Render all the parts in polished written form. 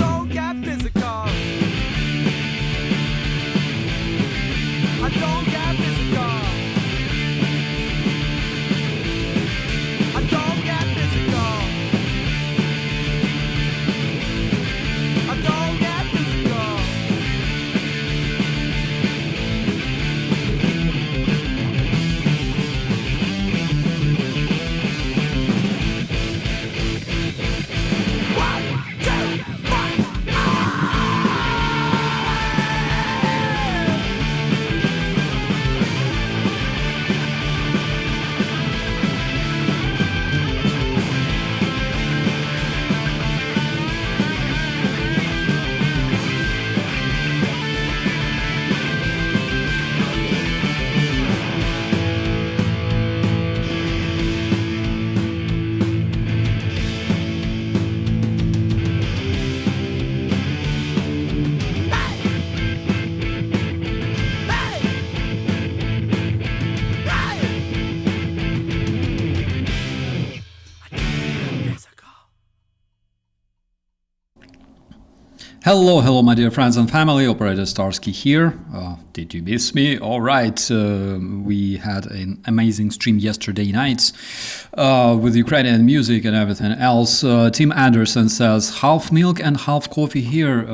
don't get physical. I don't get physical. I don't get physical. I don't get physical. One, two, one, Hello, my dear friends and family. Operator Starsky here. Did you miss me? All right. We had an amazing stream yesterday night with Ukrainian music and everything else. Tim Anderson says, half milk and half coffee here.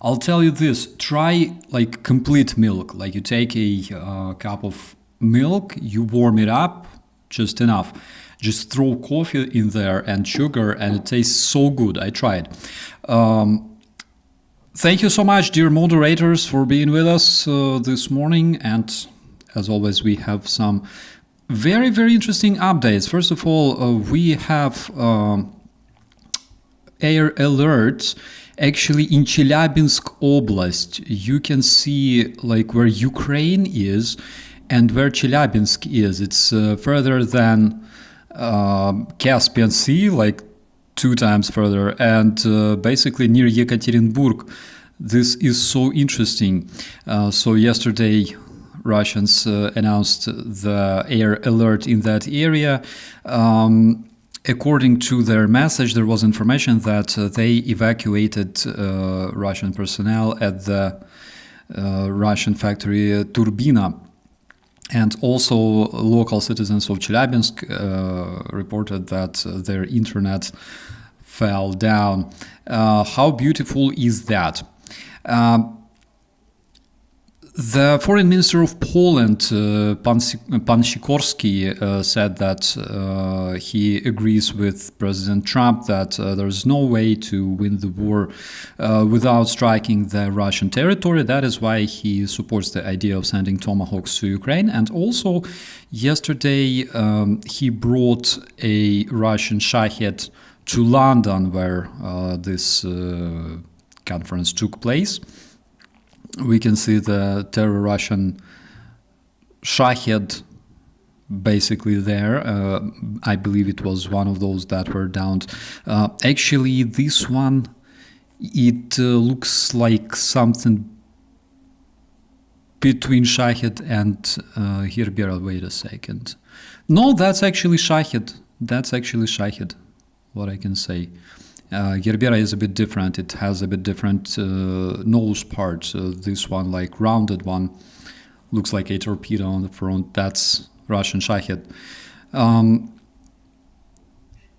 I'll tell you this. Try like complete milk. Like you take a cup of milk, you warm it up just enough. Just throw coffee in there and sugar, and it tastes so good. I tried. Thank you so much, dear moderators, for being with us this morning. And as always, we have some very, very interesting updates. First of all, we have air alerts actually in Chelyabinsk Oblast. You can see like where Ukraine is and where Chelyabinsk is. It's further than Caspian Sea, like 2 times further, and basically near Yekaterinburg. This is so interesting. So yesterday Russians announced the air alert in that area. According to their message, there was information that they evacuated Russian personnel at the Russian factory Turbina. And also local citizens of Chelyabinsk reported that their internet fell down. How beautiful is that? The foreign minister of Poland, Pan Sikorski, said that he agrees with President Trump that there is no way to win the war without striking the Russian territory. That is why he supports the idea of sending Tomahawks to Ukraine. And also, yesterday, he brought a Russian Shahed to London, where this conference took place. We can see the terror Russian Shahed basically there. I believe it was one of those that were downed. Actually, this one, it looks like something between Shahed and Herbera. Wait a second. No, that's actually Shahed. That's actually Shahed, what I can say. Gerbera is a bit different. It has a bit different nose part. This one, like rounded one, looks like a torpedo on the front. That's Russian Shahed.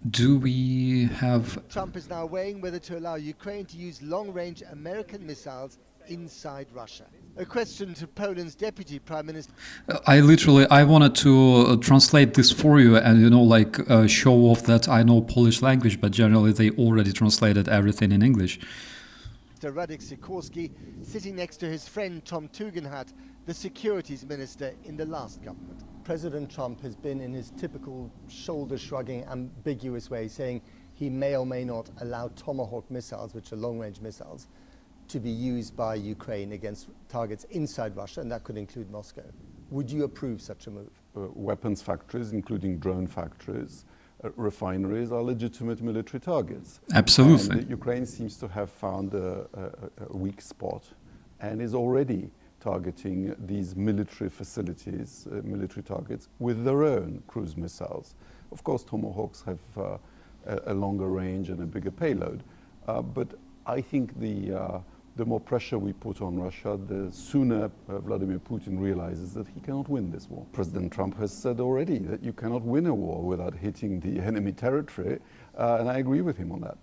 Do we have... Trump is now weighing whether to allow Ukraine to use long-range American missiles inside Russia. A question to Poland's Deputy Prime Minister. I wanted to translate this for you and, show off that I know Polish language, but generally they already translated everything in English. Radek Sikorski, sitting next to his friend Tom Tugendhat, the securities minister in the last government. President Trump has been in his typical shoulder-shrugging, ambiguous way, saying he may or may not allow Tomahawk missiles, which are long-range missiles, to be used by Ukraine against targets inside Russia, and that could include Moscow. Would you approve such a move? Weapons factories, including drone factories, refineries, are legitimate military targets. Absolutely. And Ukraine seems to have found a weak spot and is already targeting these military facilities, military targets, with their own cruise missiles. Of course, Tomahawks have a longer range and a bigger payload, but I think the more pressure we put on Russia, the sooner Vladimir Putin realizes that he cannot win this war. President Trump has said already that you cannot win a war without hitting the enemy territory, and I agree with him on that.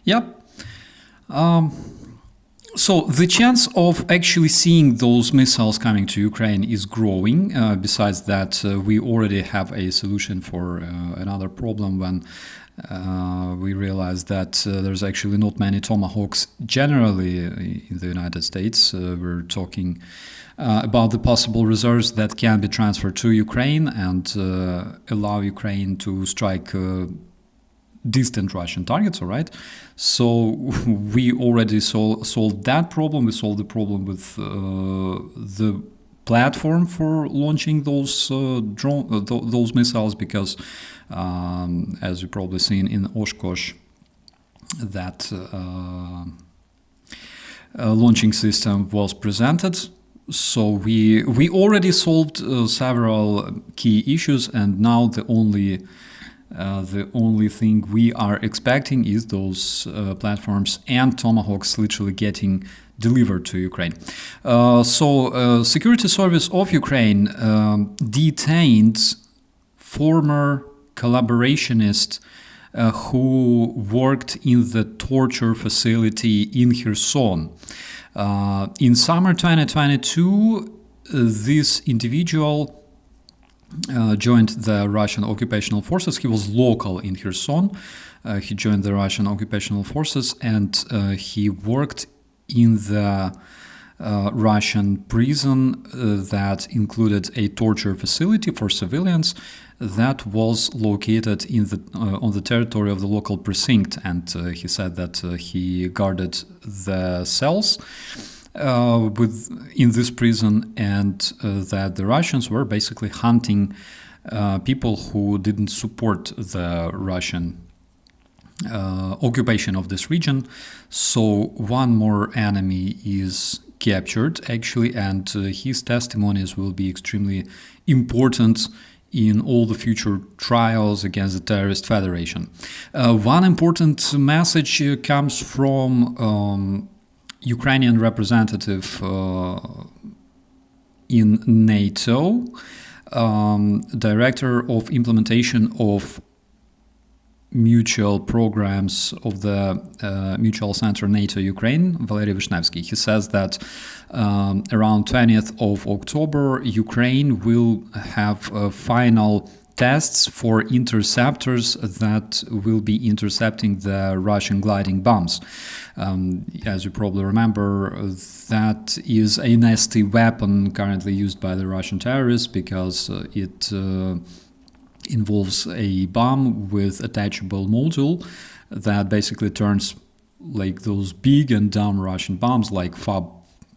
Yep. So the chance of actually seeing those missiles coming to Ukraine is growing. Besides that, we already have a solution for another problem when we realize that there's actually not many Tomahawks generally in the United States. We're talking about the possible reserves that can be transferred to Ukraine and allow Ukraine to strike distant Russian targets, all right? So we already solved that problem. We solved the problem with the platform for launching those those missiles, because as you probably seen in Oshkosh, that launching system was presented. So we already solved several key issues, and now the only thing we are expecting is those platforms and Tomahawks literally getting delivered to Ukraine. So Security Service of Ukraine detained former collaborationist who worked in the torture facility in Kherson. In summer 2022, this individual joined the Russian occupational forces. He was local in Kherson. He joined the Russian occupational forces, and he worked in the Russian prison that included a torture facility for civilians that was located in the on the territory of the local precinct. And he said that he guarded the cells in this prison, and that the Russians were basically hunting people who didn't support the Russian occupation of this region. So one more enemy is captured, actually, and his testimonies will be extremely important in all the future trials against the terrorist federation. One important message comes from Ukrainian representative in NATO, director of implementation of mutual programs of the Mutual Center NATO Ukraine, Valery Vishnevsky. He says that around 20th of October, Ukraine will have final tests for interceptors that will be intercepting the Russian gliding bombs. As you probably remember, that is a nasty weapon currently used by the Russian terrorists, because it involves a bomb with attachable module that basically turns like those big and dumb Russian bombs like FAB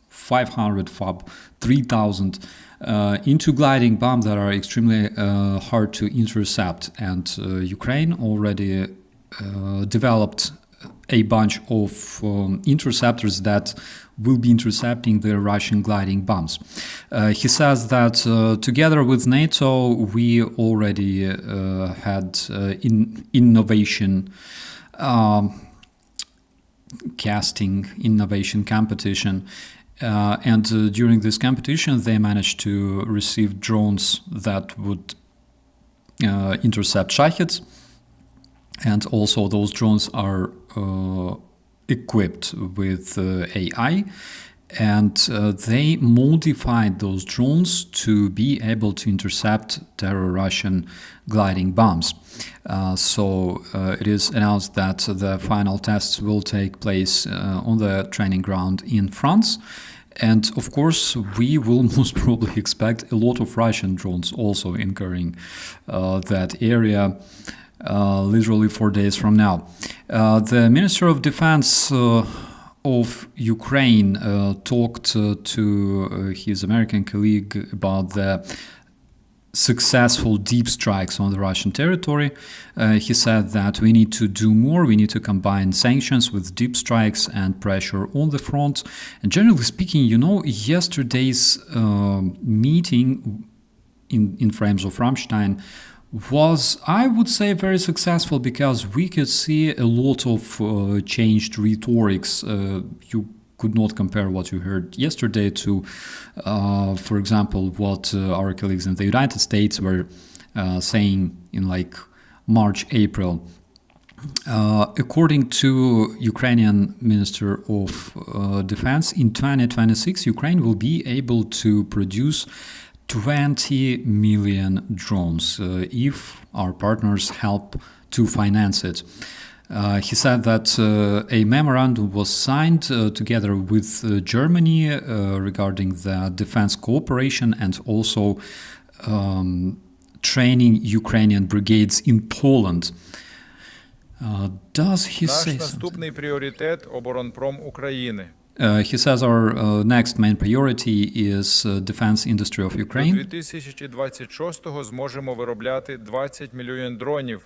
500, FAB 3000 into gliding bombs that are extremely hard to intercept. And Ukraine already developed a bunch of interceptors that will be intercepting the Russian gliding bombs. He says that together with NATO, we already had innovation innovation competition. And during this competition, they managed to receive drones that would intercept Shaheds. And also those drones are equipped with AI, and they modified those drones to be able to intercept terror Russian gliding bombs. So it is announced that the final tests will take place on the training ground in France. And of course, we will most probably expect a lot of Russian drones also incurring that area literally 4 days from now. The Minister of Defense of Ukraine talked to his American colleague about the successful deep strikes on the Russian territory. He said that we need to do more. We need to combine sanctions with deep strikes and pressure on the front. And generally speaking, you know, yesterday's meeting in frames of Ramstein was, I would say, very successful because we could see a lot of changed rhetorics. You could not compare what you heard yesterday to, for example, what our colleagues in the United States were saying in like March, April. According to Ukrainian Minister of Defense, in 2026, Ukraine will be able to produce 20 million drones if our partners help to finance it. He said that a memorandum was signed together with Germany regarding the defense cooperation and also training Ukrainian brigades in Poland. Does he Наш say something? наступний пріоритет – оборонпром України. He says our next main priority is defense industry of До Ukraine. 2026-го зможемо виробляти 20 мільйонів дронів.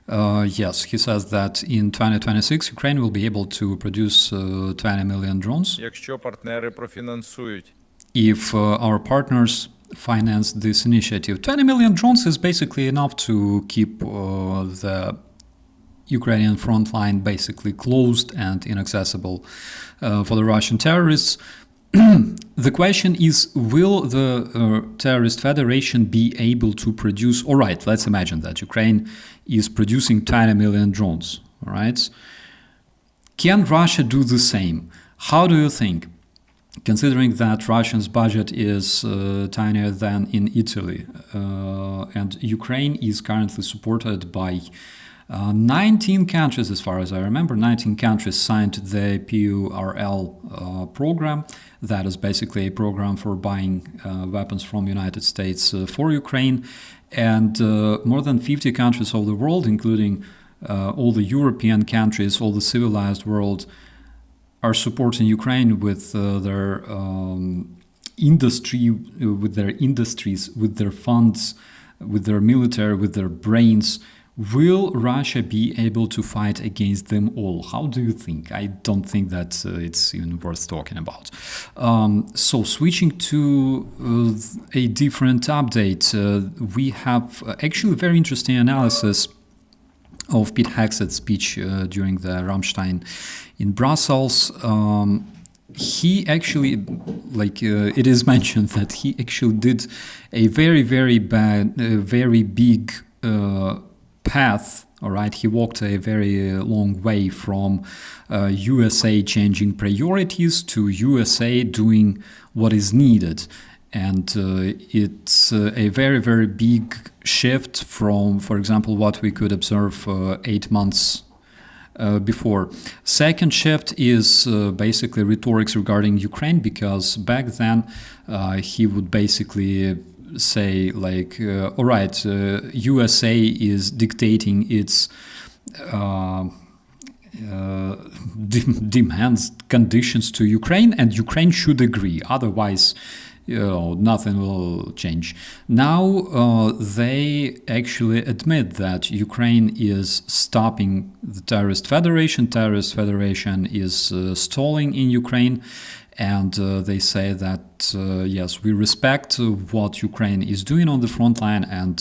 Yes, he says that in 2026 Ukraine will be able to produce 20 million drones Якщо партнери профінансують. if our partners finance this initiative. 20 million drones is basically enough to keep the Ukrainian front line basically closed and inaccessible for the Russian terrorists. The question is, will the terrorist federation be able to produce, all right, let's imagine that Ukraine is producing 20 million drones, all right? Can Russia do the same? How do you think? Considering that Russia's budget is tinier than in Italy, and Ukraine is currently supported by 19 countries, as far as I remember, 19 countries signed the PURL program. That is basically a program for buying weapons from United States for Ukraine. And more than 50 countries of the world, including all the European countries, all the civilized world, are supporting Ukraine with their industry, with their industries, with their funds, with their military, with their brains. Will Russia be able to fight against them all? How do you think? I don't think that it's even worth talking about. So switching to a different update, we have actually a very interesting analysis of Pete Hegseth's speech during the Rammstein in Brussels. He actually, it is mentioned that he actually did a very, very big path. All right, he walked a very long way from USA changing priorities to USA doing what is needed. And it's a very, very big shift from, for example, what we could observe 8 months before. Second shift is basically rhetorics regarding Ukraine, because back then he would basically say all right, USA is dictating its demands, conditions to Ukraine, and Ukraine should agree. Otherwise, nothing will change. Now they actually admit that Ukraine is stopping the terrorist federation. Terrorist federation is stalling in Ukraine. And they say that, yes, we respect what Ukraine is doing on the front line, and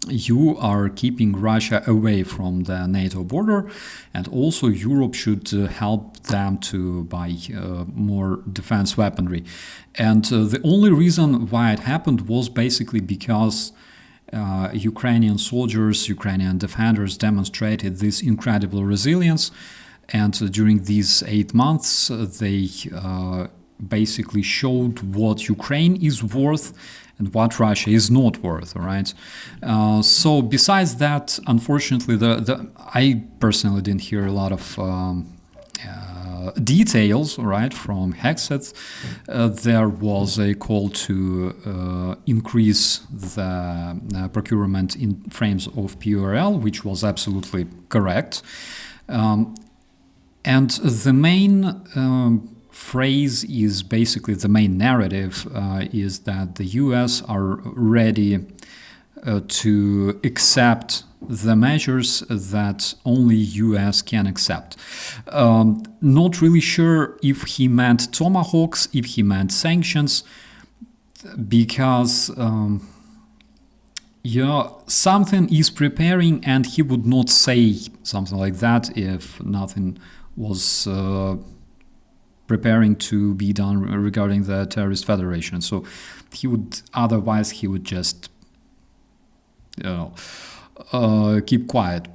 you are keeping Russia away from the NATO border, and also Europe should help them to buy more defense weaponry. And the only reason why it happened was basically because Ukrainian soldiers, Ukrainian defenders demonstrated this incredible resilience. And during these 8 months, they basically showed what Ukraine is worth and what Russia is not worth, all right? So besides that, unfortunately, I personally didn't hear a lot of details, all right, from Hegseth. There was a call to increase the procurement in frames of PURL, which was absolutely correct. And the main phrase is basically, the main narrative is that the US are ready to accept the measures that only US can accept. Not really sure if he meant tomahawks, if he meant sanctions, because yeah, something is preparing, and he would not say something like that if nothing was preparing to be done regarding the terrorist federation. So he would just, keep quiet.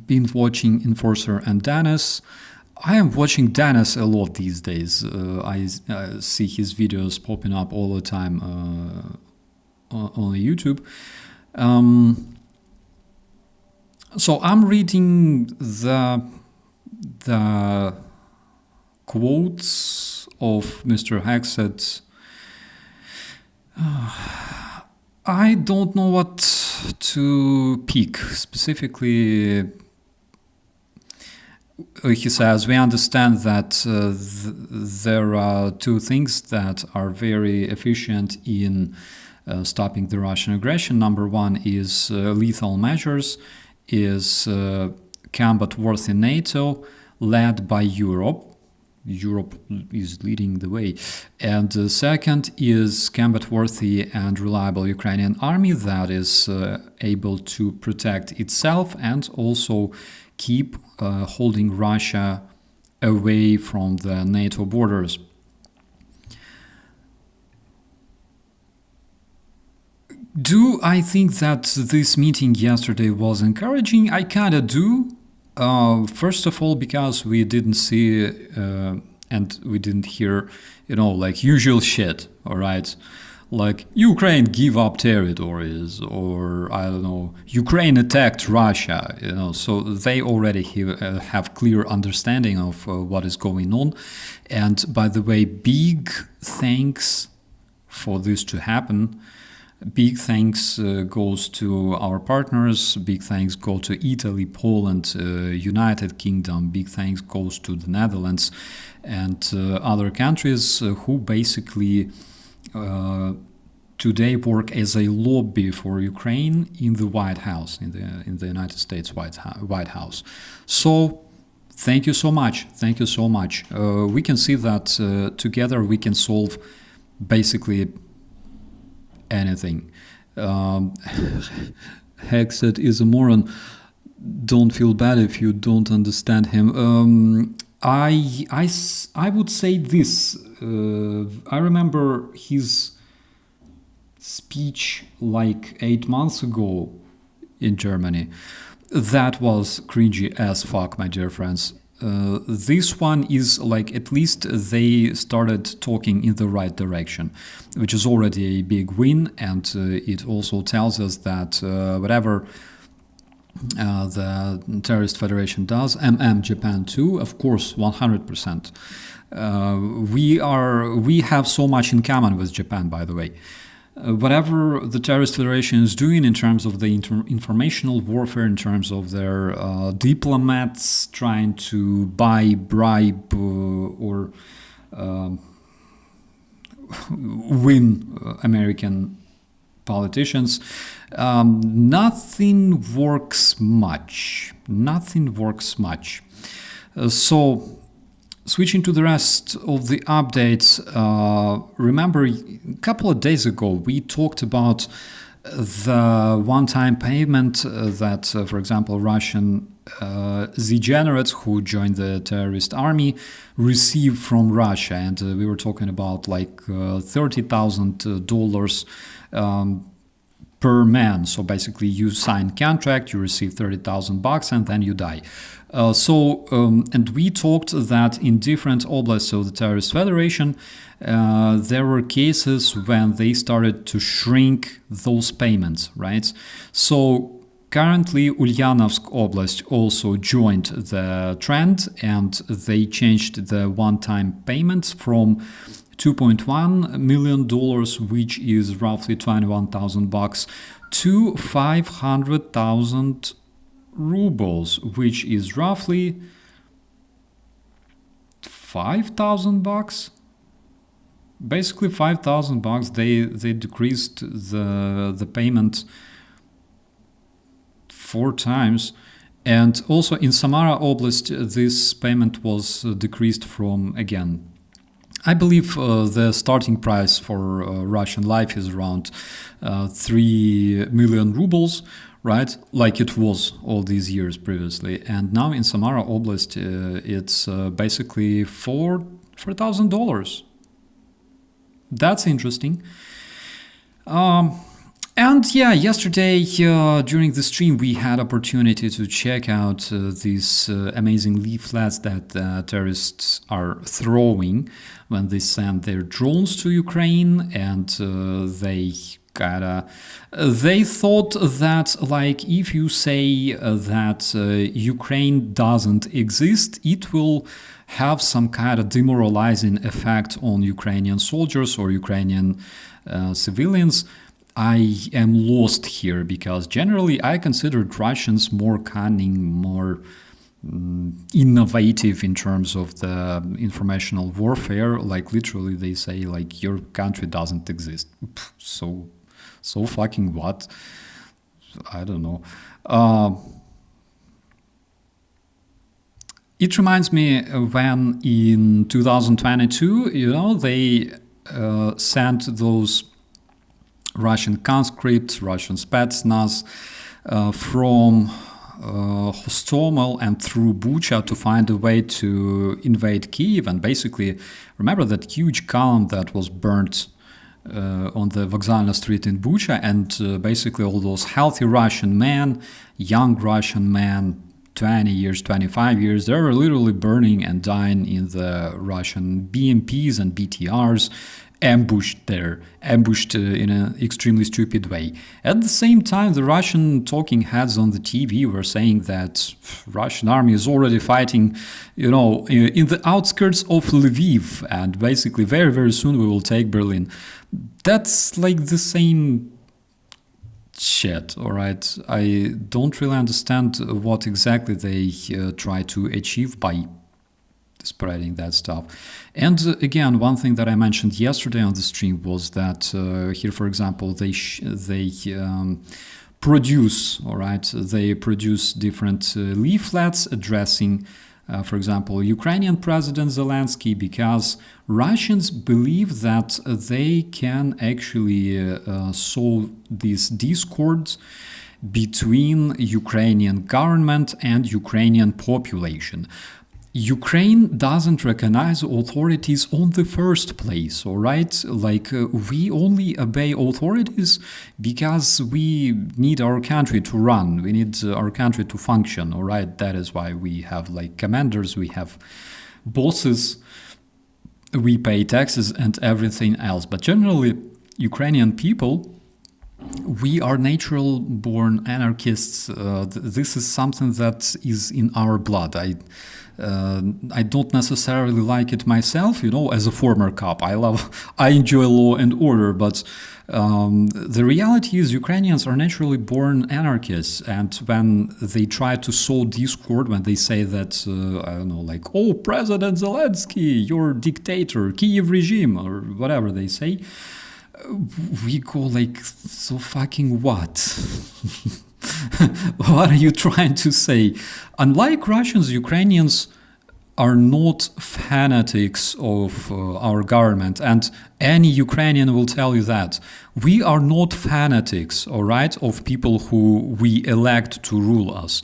Been watching Enforcer and Dennis. I am watching Dennis a lot these days. I see his videos popping up all the time on YouTube. So I'm reading the quotes of Mr. Hexet. I don't know what to pick. Specifically, he says, we understand that there are two things that are very efficient in stopping the Russian aggression. Number one is lethal measures, is combat wars in NATO, led by Europe. Europe is leading the way. And the second is combat-worthy and reliable Ukrainian army that is able to protect itself and also keep holding Russia away from the NATO borders. Do I think that this meeting yesterday was encouraging? I kind of do. First of all, because we didn't see and we didn't hear, like usual shit, all right? Like, Ukraine give up territories, or, I don't know, Ukraine attacked Russia, so they already have clear understanding of what is going on. And by the way, big thanks for this to happen. Big thanks goes to our partners. Big thanks go to Italy, Poland, United Kingdom. Big thanks goes to the Netherlands and other countries who basically today work as a lobby for Ukraine in the White House, in the United States White House. So thank you so much. Thank you so much. We can see that together we can solve basically anything. Hexet is a moron. Don't feel bad if you don't understand him. I would say this. I remember his speech like 8 months ago in Germany. That was cringy as fuck, my dear friends. This one is like, at least they started talking in the right direction, which is already a big win, and it also tells us that whatever the terrorist federation does, Japan too, of course, 100%. We have so much in common with Japan, by the way. Whatever the terrorist federation is doing in terms of the informational warfare, in terms of their diplomats trying to bribe, or win American politicians, nothing works much. Nothing works much. So, switching to the rest of the updates, remember a couple of days ago we talked about the one-time payment that, for example, Russian degenerates who joined the terrorist army received from Russia, and we were talking about like $30,000 per man. So basically you sign contract, you receive $30,000 and then you die. And we talked that in different oblasts of the terrorist federation, there were cases when they started to shrink those payments, right? So currently Ulyanovsk Oblast also joined the trend, and they changed the one-time payments from $2.1 million, which is roughly $21,000, to 500,000 rubles, which is roughly $5,000. Basically $5,000. They decreased the payment 4 times. And also in Samara Oblast, this payment was decreased from, again, I believe the starting price for Russian life is around 3 million rubles, right? Like it was all these years previously. And now in Samara Oblast, it's basically $4,000. That's interesting. And yeah, yesterday during the stream we had opportunity to check out these amazing leaflets that terrorists are throwing when they send their drones to Ukraine, and they thought that, like, if you say that Ukraine doesn't exist, it will have some kind of demoralizing effect on Ukrainian soldiers or Ukrainian civilians. I am lost here because generally I considered Russians more cunning, more innovative in terms of the informational warfare. Like literally they say like your country doesn't exist. So fucking what? I don't know. It reminds me when in 2022, they sent those Russian conscripts, Russian Spetsnaz from HOSTOMEL and through Bucha to find a way to invade Kyiv. And basically, remember that huge column that was burnt on the Vokzalna street in Bucha, and basically all those healthy Russian men, young Russian men, 20 years, 25 years, they were literally burning and dying in the Russian BMPs and BTRs, ambushed in an extremely stupid way. At the same time, the Russian talking heads on the TV were saying that Russian army is already fighting, in the outskirts of Lviv, and basically very, very soon we will take Berlin. That's like the same shit, all right? I don't really understand what exactly they try to achieve by spreading that stuff. And again, one thing that I mentioned yesterday on the stream was that here, for example, they produce, all right, they produce different leaflets addressing, for example, Ukrainian President Zelensky, because Russians believe that they can actually sow these discords between Ukrainian government and Ukrainian population. Ukraine doesn't recognize authorities on the first place, all right? Like, we only obey authorities because we need our country to run. We need our country to function, all right? That is why we have, like, commanders, we have bosses, we pay taxes and everything else. But generally, Ukrainian people, we are natural-born anarchists. This is something that is in our blood. I don't necessarily like it myself, as a former cop. I enjoy law and order, but the reality is Ukrainians are naturally born anarchists, and when they try to sow discord, when they say that, I don't know, like, oh, President Zelensky, you're dictator, Kyiv regime, or whatever they say, we go like, so fucking what? What are you trying to say? Unlike Russians, Ukrainians are not fanatics of our government, and any Ukrainian will tell you that. We are not fanatics, all right, of people who we elect to rule us.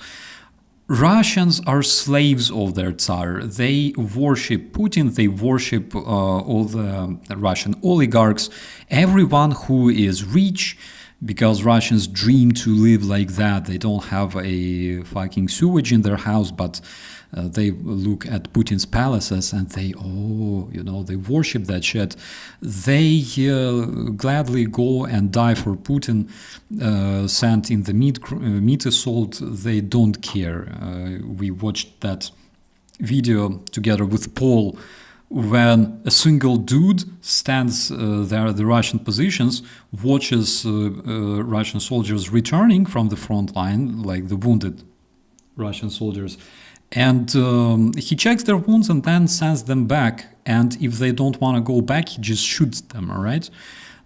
Russians are slaves of their Tsar. They worship Putin, they worship all the Russian oligarchs, everyone who is rich, because Russians dream to live like that. They don't have a fucking sewage in their house, but they look at Putin's palaces and they worship that shit. They gladly go and die for Putin, sent in the meat assault. They don't care. We watched that video together with Paul, when a single dude stands there at the Russian positions, watches Russian soldiers returning from the front line, like the wounded Russian soldiers, and he checks their wounds and then sends them back. And if they don't want to go back, he just shoots them, all right?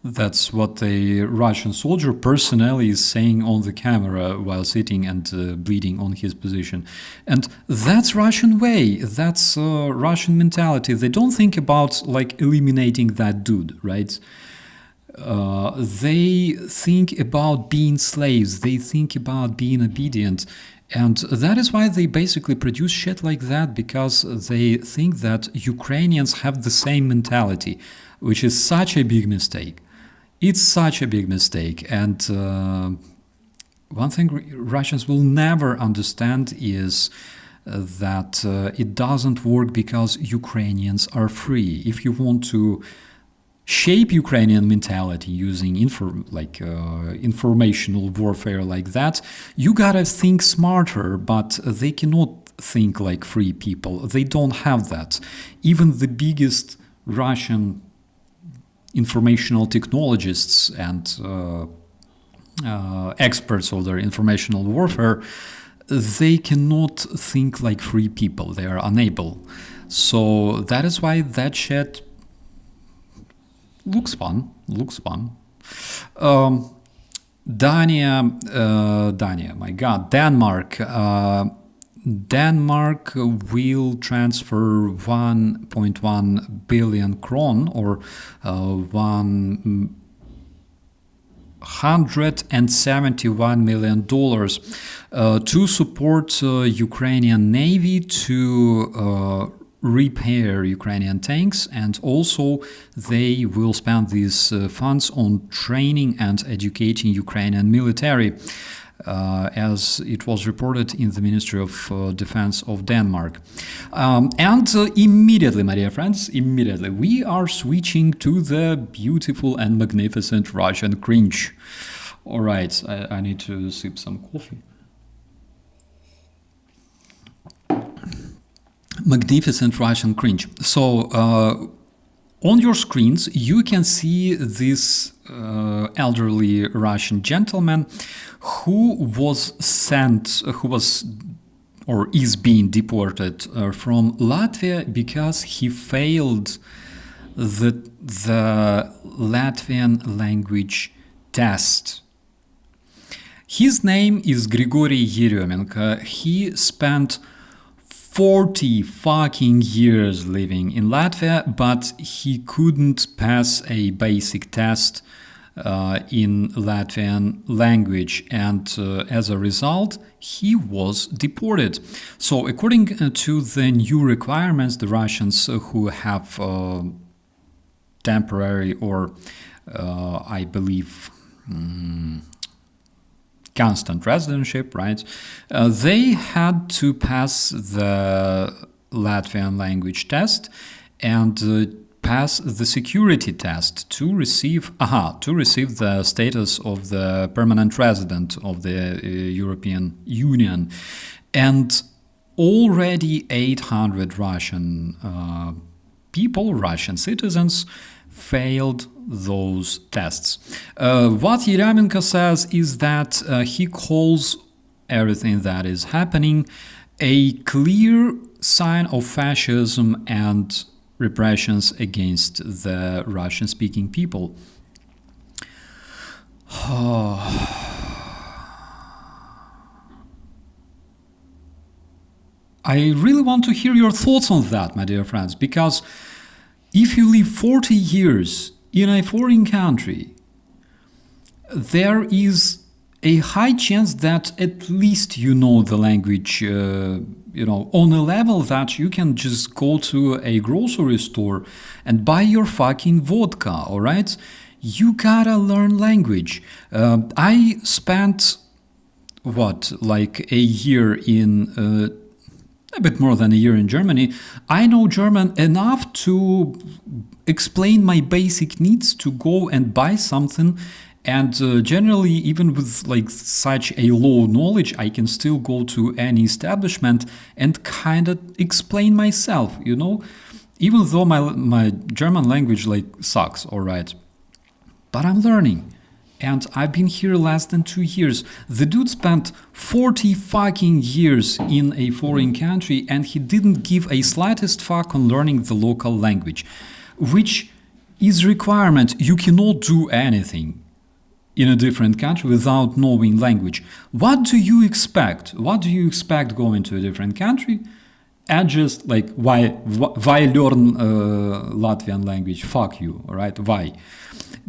That's what the Russian soldier personally is saying on the camera while sitting and bleeding on his position. And that's Russian way. That's Russian mentality. They don't think about like eliminating that dude, right? They think about being slaves. They think about being obedient. And that is why they basically produce shit like that, because they think that Ukrainians have the same mentality, which is such a big mistake. It's such a big mistake. And one thing Russians will never understand is that it doesn't work because Ukrainians are free. If you want to shape Ukrainian mentality using informational warfare like that, you gotta think smarter, but they cannot think like free people. They don't have that. Even the biggest Russian informational technologists and experts of their informational warfare, they cannot think like free people. They are unable. So that is why that shit looks fun. Dania, my God, Denmark. Denmark will transfer 1.1 billion kron, or $171 million to support Ukrainian Navy to repair Ukrainian tanks, and also they will spend these funds on training and educating Ukrainian military, as it was reported in the Ministry of Defense of Denmark. Immediately, my dear friends, we are switching to the beautiful and magnificent Russian cringe. All right, I need to sip some coffee. Magnificent Russian cringe. So on your screens you can see this elderly Russian gentleman who was or is being deported from Latvia because he failed the Latvian language test. His name is Grigory Uryupinsk. He spent 40 fucking years living in Latvia, but he couldn't pass a basic test in Latvian language, and as a result, he was deported. So according to the new requirements, the Russians who have temporary or I believe constant residentship, right? They had to pass the Latvian language test and pass the security test to receive the status of the permanent resident of the European Union. And already 800 Russian Russian citizens, failed those tests. What Uryupinsk says is that he calls everything that is happening a clear sign of fascism and repressions against the Russian-speaking people. I really want to hear your thoughts on that, my dear friends, because if you live 40 years in a foreign country, there is a high chance that at least you know the language, on a level that you can just go to a grocery store and buy your fucking vodka, all right? You gotta learn language. I spent, a year in... a bit more than a year in Germany. I know German enough to explain my basic needs to go and buy something, and generally, even with such a low knowledge, I can still go to any establishment and kind of explain myself, even though my German language sucks, all right, but I'm learning. And I've been here less than 2 years. The dude spent 40 fucking years in a foreign country and he didn't give a slightest fuck on learning the local language, which is requirement. You cannot do anything in a different country without knowing language. What do you expect? What do you expect going to a different country? And just like, why learn Latvian language? Fuck you, right? Why?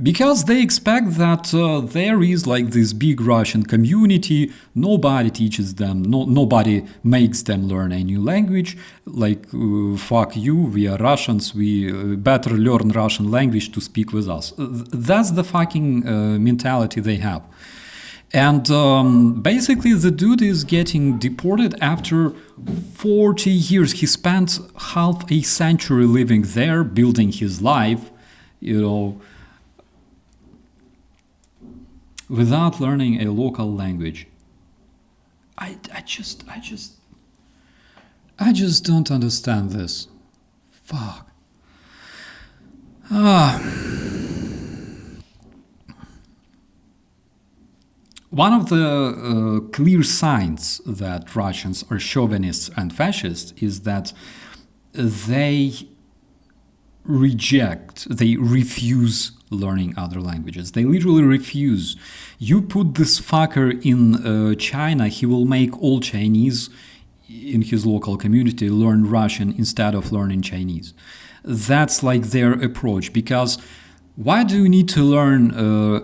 Because they expect that there is like this big Russian community. Nobody teaches them. Nobody makes them learn a new language. Like, fuck you, we are Russians. We better learn Russian language to speak with us. That's the fucking mentality they have. And basically the dude is getting deported after 40 years. He spent half a century living there, building his life, without learning a local language. I just don't understand this. Fuck. One of the clear signs that Russians are chauvinists and fascists is that they refuse learning other languages. They literally refuse. You put this fucker in China, he will make all Chinese in his local community learn Russian instead of learning Chinese. That's like their approach, because why do you need to learn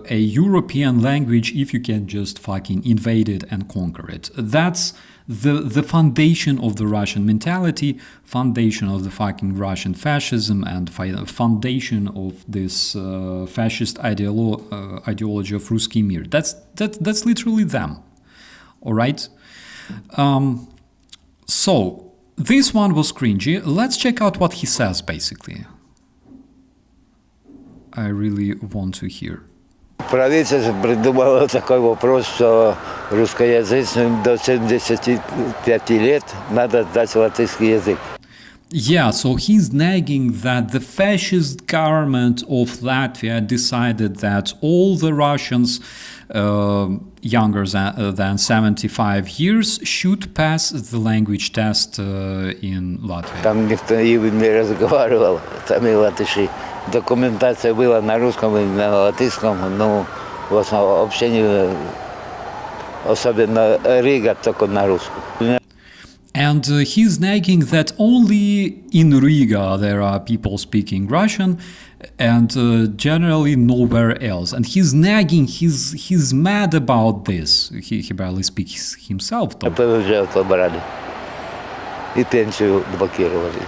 a European language if you can just fucking invade it and conquer it? That's the foundation of the Russian mentality, foundation of the fucking Russian fascism, and foundation of this fascist ideology of Ruski Mir. That's literally them. All right? So, this one was cringy. Let's check out what he says, basically. I really want to hear. Правительство придумало такой вопрос, что русскоязычным до 75 лет надо сдать латышский язык. Yeah, so he's nagging that the fascist government of Latvia decided that all the Russians younger than 75 years should pass the language test in Latvia. Там никто не разговаривал, там и латыши. Документация была на русском и на латышском, но в основном общение, особенно Рига, только на русском. And he's nagging that only in Riga there are people speaking Russian, and generally nowhere else. And he's nagging, he's mad about this. He barely speaks himself, though. И пенсию блокировали.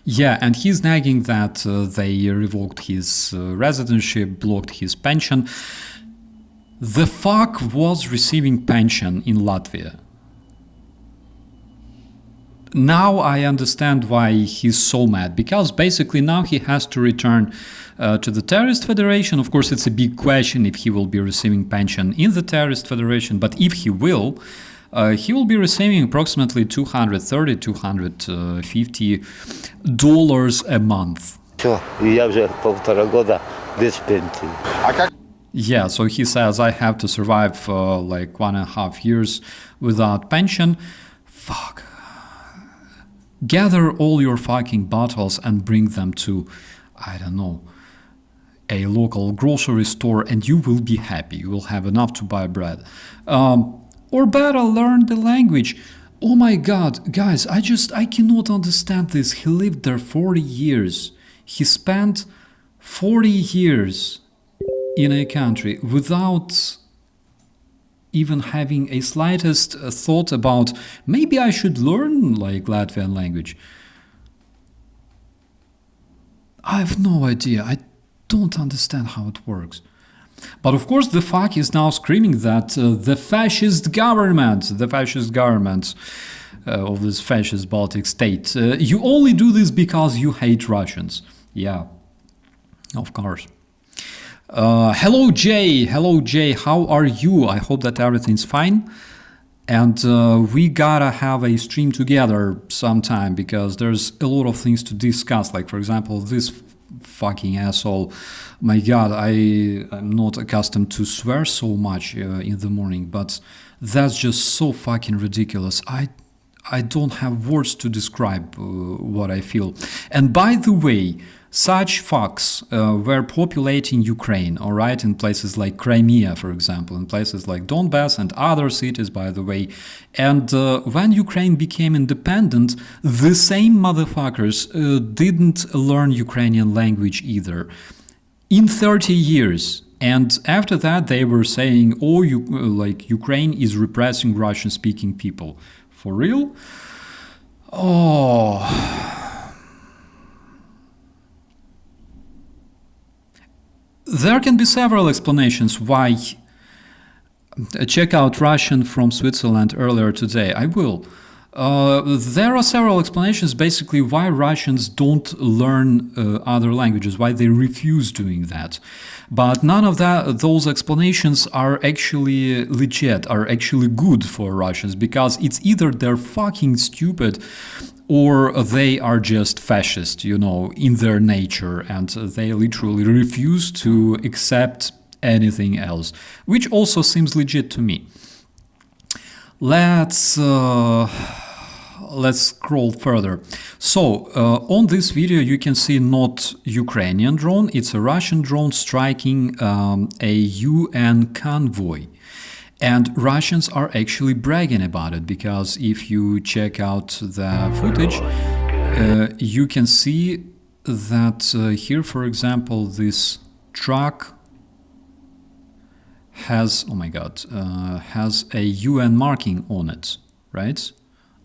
Yeah, and he's nagging that they revoked his residency, blocked his pension. The fuck was receiving pension in Latvia? Now I understand why he's so mad, because basically now he has to return to the Terrorist Federation. Of course, it's a big question if he will be receiving pension in the Terrorist Federation, but if he will be receiving approximately $230–250 a month. Все, я уже 1,5 года без пенсии. Yeah, so he says, I have to survive like 1.5 years without pension. Fuck. Gather all your fucking bottles and bring them to, I don't know, a local grocery store, and you will be happy. You will have enough to buy bread. Or better, learn the language. Oh my god, guys, I cannot understand this. He lived there 40 years. He spent 40 years in a country without even having a slightest thought about maybe I should learn like Latvian language. I have no idea. I don't understand how it works. But of course the fuck is now screaming that the fascist government of this fascist Baltic state, you only do this because you hate Russians. Yeah, of course. Hello Jay, how are you? I hope that everything's fine. And we gotta have a stream together sometime, because there's a lot of things to discuss. Like, for example, this fucking asshole. My god, I'm not accustomed to swear so much in the morning, but that's just so fucking ridiculous. I don't have words to describe what I feel. And by the way, such fucks were populating Ukraine, all right, in places like Crimea, for example, in places like Donbass and other cities, by the way. And when Ukraine became independent, the same motherfuckers didn't learn Ukrainian language either. In 30 years. And after that, they were saying, oh, like Ukraine is repressing Russian-speaking people. For real? Oh... There can be several explanations why. Check out Russian from Switzerland earlier today. I will. There are several explanations basically why Russians don't learn other languages, why they refuse doing that. But none of those explanations are actually legit, are actually good for Russians, because it's either they're fucking stupid or they are just fascist, you know, in their nature, and they literally refuse to accept anything else, which also seems legit to me. Let's scroll further. So, on this video you can see not Ukrainian drone, it's a Russian drone striking a UN convoy. And Russians are actually bragging about it, because if you check out the footage, you can see that here, for example, this truck has, oh my god, has a UN marking on it, right?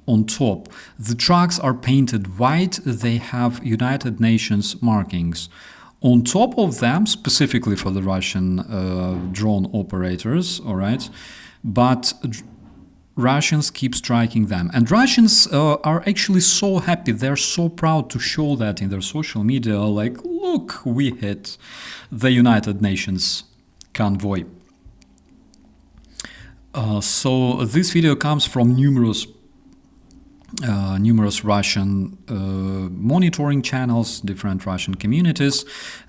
On top. The trucks are painted white, they have United Nations markings. On top of them, specifically for the Russian drone operators, all right, but Russians keep striking them. And Russians are actually so happy, they're so proud to show that in their social media, like, look, we hit the United Nations convoy. So this video comes from numerous Russian monitoring channels, different Russian communities.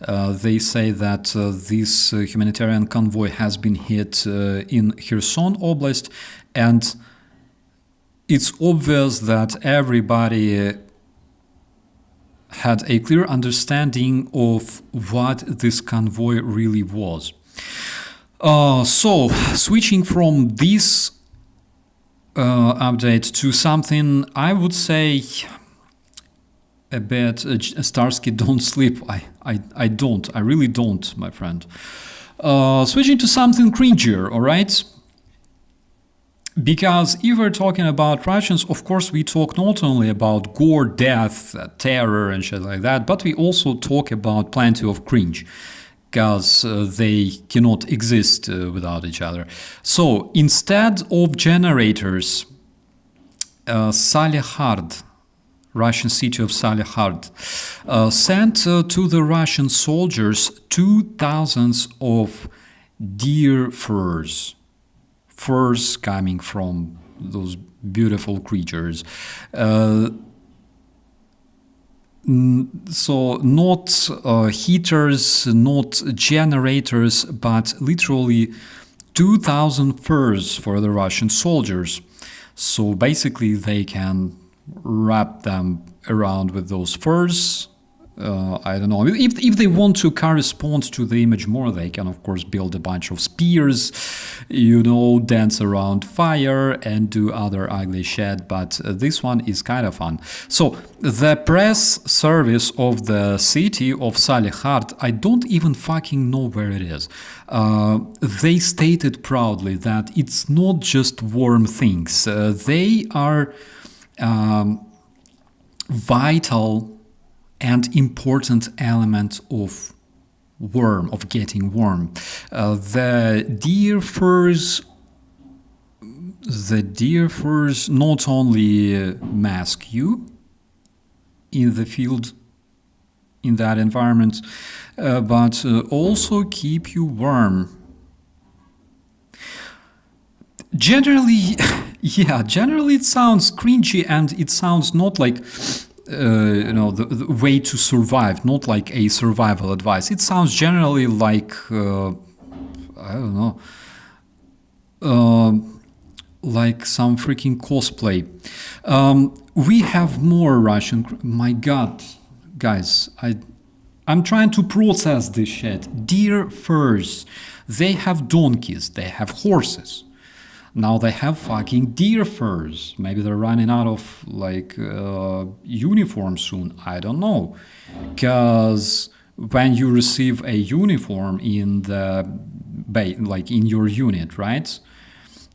They say that this humanitarian convoy has been hit in Kherson Oblast, and it's obvious that everybody had a clear understanding of what this convoy really was. So, switching from this update to something I would say a bit Starsky, don't sleep. I don't. I really don't, my friend. Switching to something cringier, all right? Because if we're talking about Russians, of course we talk not only about gore, death, terror and shit like that, but we also talk about plenty of cringe, because they cannot exist without each other. So instead of generators, Salihard, Russian city of Salihard, sent to the Russian soldiers 2,000 of deer furs. Furs coming from those beautiful creatures. So not heaters, not generators, but literally 2,000 furs for the Russian soldiers. So basically they can wrap them around with those furs. I don't know, if they want to correspond to the image more, they can of course build a bunch of spears, you know, dance around fire and do other ugly shit, but this one is kind of fun. So the press service of the city of Salihard, I don't even fucking know where it is. They stated proudly that it's not just warm things, they are vital and important element of getting warm. The deer furs not only mask you in the field, in that environment, but also keep you warm. Generally, yeah, generally it sounds cringy, and it sounds not like the way to survive, not like a survival advice. It sounds generally like I don't know, like some freaking cosplay. We have more Russian. My God, guys, I'm trying to process this shit. Deer furs. They have donkeys. They have horses. Now they have fucking deer furs. Maybe they're running out of like uniform soon. I don't know. Because when you receive a uniform in the like in your unit, right?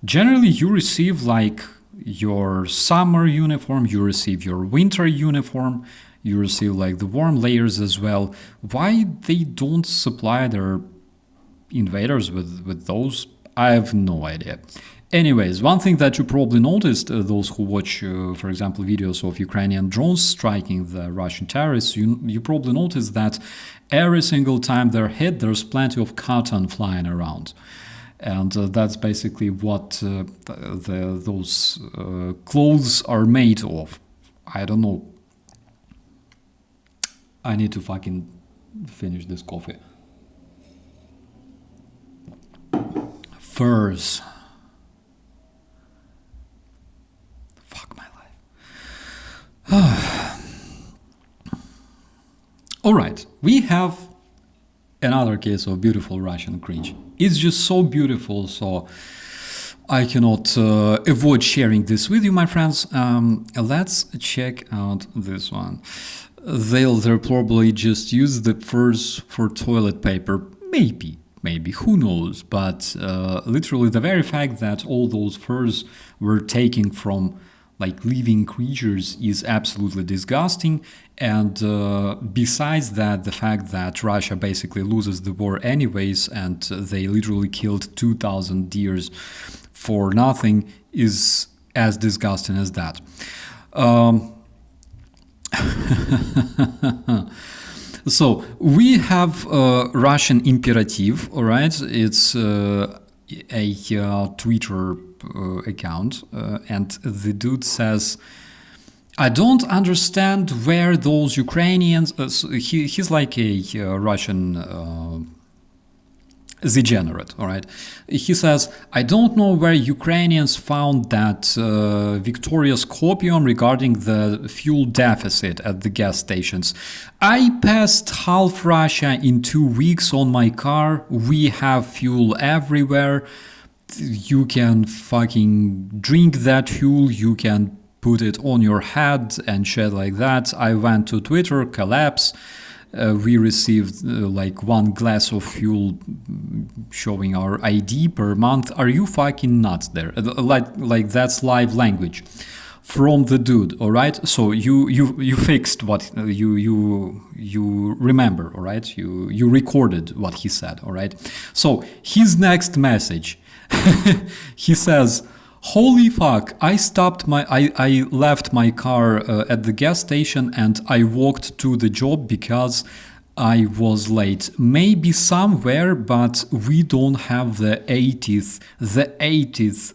Generally, you receive like your summer uniform, you receive your winter uniform, you receive like the warm layers as well. Why they don't supply their invaders with those? I have no idea. Anyways, one thing that you probably noticed, those who watch, for example, videos of Ukrainian drones striking the Russian terrorists, you probably noticed that every single time they're hit, there's plenty of cotton flying around. And that's basically what those clothes are made of. I don't know. I need to fucking finish this coffee. Furs. Fuck my life. All right, we have another case of beautiful Russian cringe. It's just so beautiful, so I cannot avoid sharing this with you, my friends. Let's check out this one. They'll probably just use the furs for toilet paper. Maybe, who knows? But literally the very fact that all those furs were taken from like living creatures is absolutely disgusting. And besides that, the fact that Russia basically loses the war anyways, and they literally killed 2,000 deers for nothing, is as disgusting as that. So we have Russian imperative, all right? It's a Twitter account, and the dude says, I don't understand where those Ukrainians... he's like a Russian degenerate, all right? He says, I don't know where Ukrainians found that victorious copium regarding the fuel deficit at the gas stations. I passed half Russia in 2 weeks on my car. We have fuel everywhere. You can fucking drink that fuel. You can put it on your head and shit like that. I went to Twitter, collapse. We received like 1 glass of fuel showing our ID per month. Are you fucking nuts there? Like that's live language from the dude, all right? So you fixed what you remember, all right? You recorded what he said, all right? So his next message, he says, holy fuck, I left my car at the gas station and I walked to the job because I was late. Maybe somewhere, but we don't have the 80th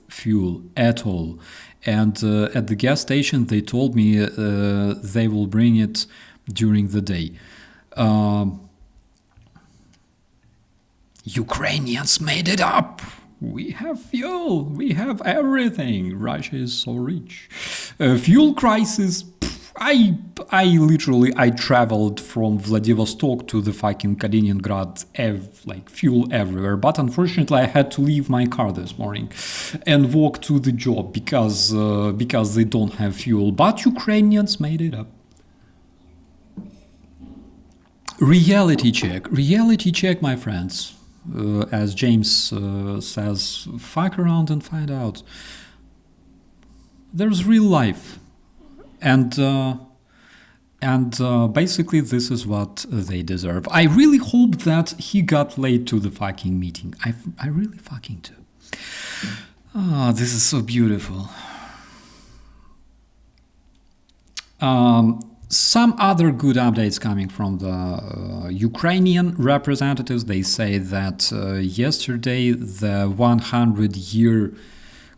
fuel at all. And at the gas station, they told me they will bring it during the day. Ukrainians made it up. We have fuel, we have everything. Russia is so rich. Fuel crisis. I traveled from Vladivostok to the fucking Kaliningrad, like fuel everywhere. But unfortunately, I had to leave my car this morning and walk to the job because they don't have fuel. But Ukrainians made it up. Reality check, my friends. As James says, fuck around and find out. There's real life, and basically this is what they deserve. I really hope that he got late to the fucking meeting. I really fucking do. This is so beautiful. Some other good updates coming from the Ukrainian representatives. They say that yesterday the 100-year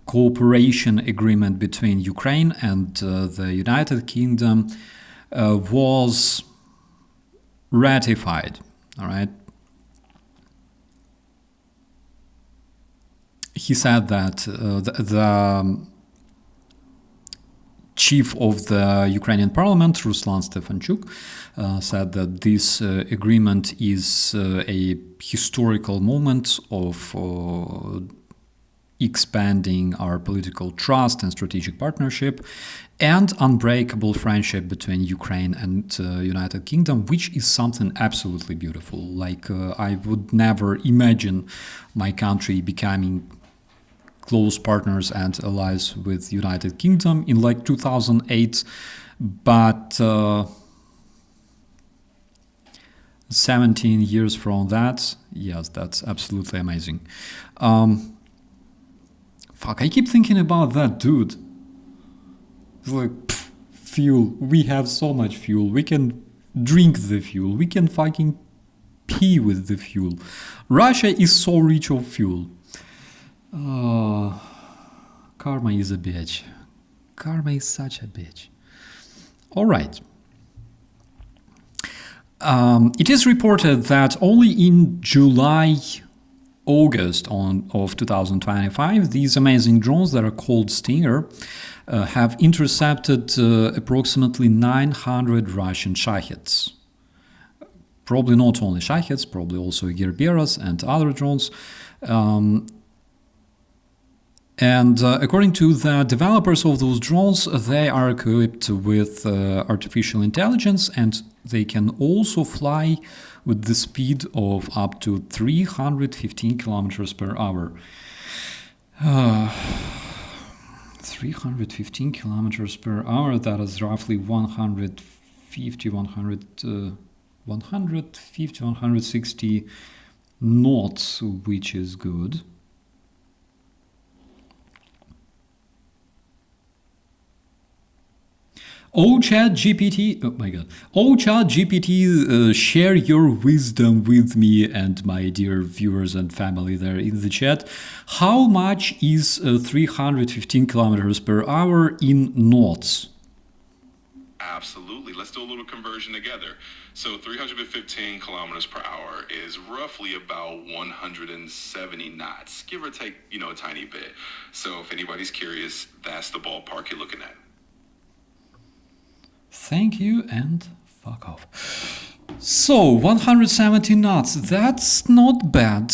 cooperation agreement between Ukraine and the United Kingdom was ratified. All right. he said that the chief of the Ukrainian parliament, Ruslan Stefanchuk, said that this agreement is a historical moment of expanding our political trust and strategic partnership and unbreakable friendship between Ukraine and United Kingdom, which is something absolutely beautiful. Like I would never imagine my country becoming close partners and allies with United Kingdom in like 2008, but 17 years from that, yes, that's absolutely amazing. Fuck, I keep thinking about that, dude. It's like, fuel. We have so much fuel. We can drink the fuel. We can fucking pee with the fuel. Russia is so rich of fuel. Karma is a bitch. Karma is such a bitch. All right. It is reported that only in July, August of 2025, these amazing drones that are called Stinger have intercepted approximately 900 Russian Shaheds. Probably not only Shaheds, probably also Gerberas and other drones. And according to the developers of those drones, they are equipped with artificial intelligence, and they can also fly with the speed of up to 315 kilometers per hour. 315 kilometers per hour, that is roughly 160 knots, which is good. Oh ChatGPT, oh my god. Oh ChatGPT, share your wisdom with me and my dear viewers and family there in the chat. How much is 315 kilometers per hour in knots? Absolutely. Let's do a little conversion together. So 315 kilometers per hour is roughly about 170 knots, give or take, a tiny bit. So if anybody's curious, that's the ballpark you're looking at. Thank you and fuck off. So 170 knots, that's not bad,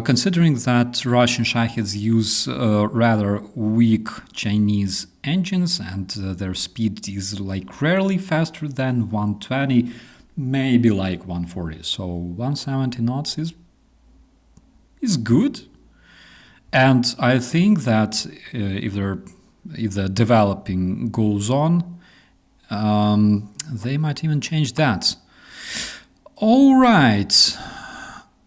considering that Russian Shaheds use rather weak Chinese engines and their speed is like rarely faster than 120, maybe like 140. So 170 knots is good. And I think that if the developing goes on, they might even change that. All right.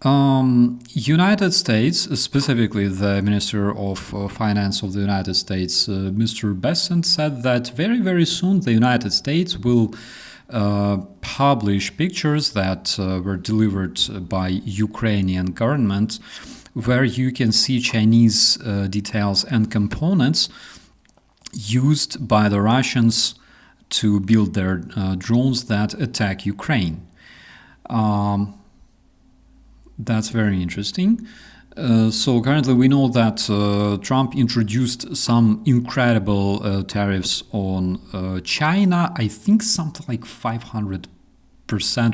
United States, specifically the Minister of Finance of the United States, Mr. Bessent, said that very, very soon the United States will publish pictures that were delivered by Ukrainian government, where you can see Chinese details and components used by the Russians to build their drones that attack Ukraine. That's very interesting. So currently we know that Trump introduced some incredible tariffs on China, I think something like 500%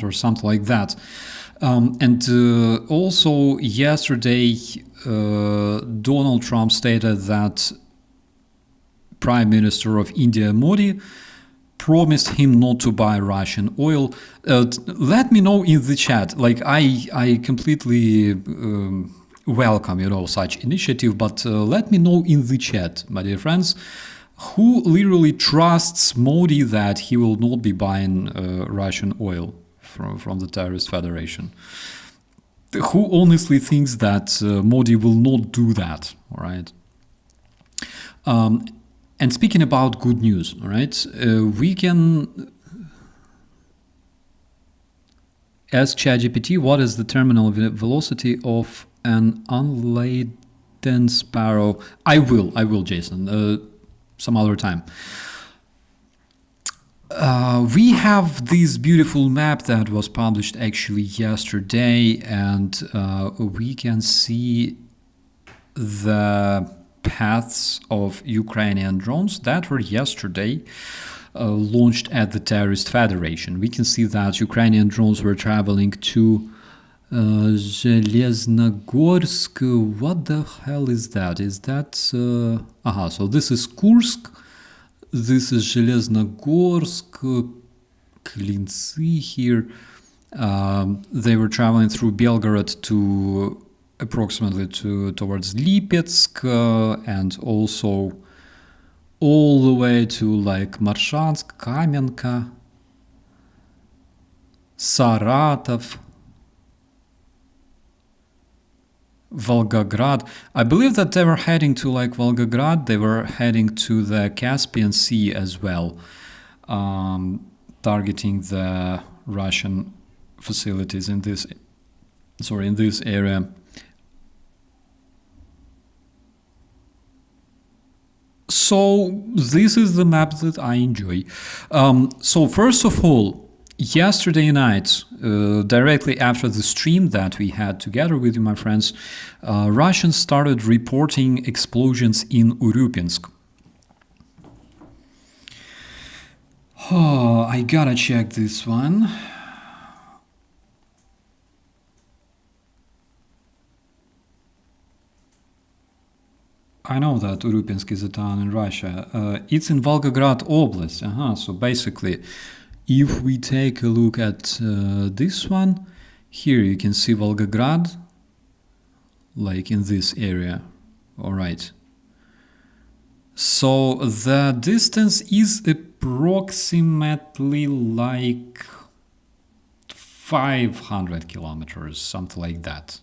or something like that. And also yesterday Donald Trump stated that Prime Minister of India Modi promised him not to buy Russian oil. Let me know in the chat. Like I completely welcome, such initiative, but let me know in the chat, my dear friends, who literally trusts Modi that he will not be buying Russian oil from the terrorist federation. Who honestly thinks that Modi will not do that, all right? And speaking about good news, all right, we can ask ChatGPT what is the terminal velocity of an unladen sparrow. I will, Jason, some other time. We have this beautiful map that was published actually yesterday, and we can see the paths of Ukrainian drones that were yesterday launched at the Terrorist Federation. We can see that Ukrainian drones were traveling to Zheleznogorsk. What the hell is that? Is that... so this is Kursk. This is Zheleznogorsk, Klintsy here. They were traveling through Belgorod to approximately towards Lipetsk and also all the way to like Marshansk, Kamenka, Saratov, Volgograd. I believe that they were heading to like Volgograd. They were heading to the Caspian Sea as well, targeting the Russian facilities in this area. So this is the map that I enjoy. So first of all, yesterday night, directly after the stream that we had together with you, my friends, Russians started reporting explosions in Uryupinsk. Oh, I gotta check this one. I know that Uryupinsk is a town in Russia. It's in Volgograd Oblast. So basically, if we take a look at this one, here you can see Volgograd, like in this area. All right. So the distance is approximately like 500 kilometers, something like that.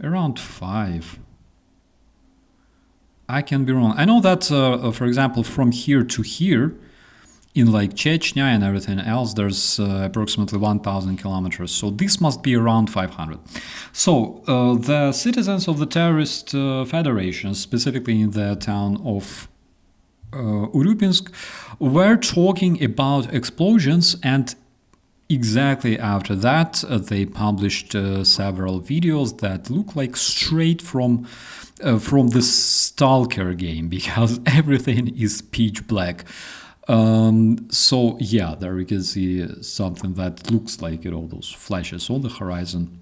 Around 5. I can be wrong. I know that, for example, from here to here, in like Chechnya and everything else, there's approximately 1,000 kilometers. So this must be around 500. So the citizens of the Terrorist Federation, specifically in the town of Uryupinsk, were talking about explosions, and exactly after that, they published several videos that look like straight from the Stalker game, because everything is pitch black. So yeah, there we can see something that looks like all those flashes on the horizon.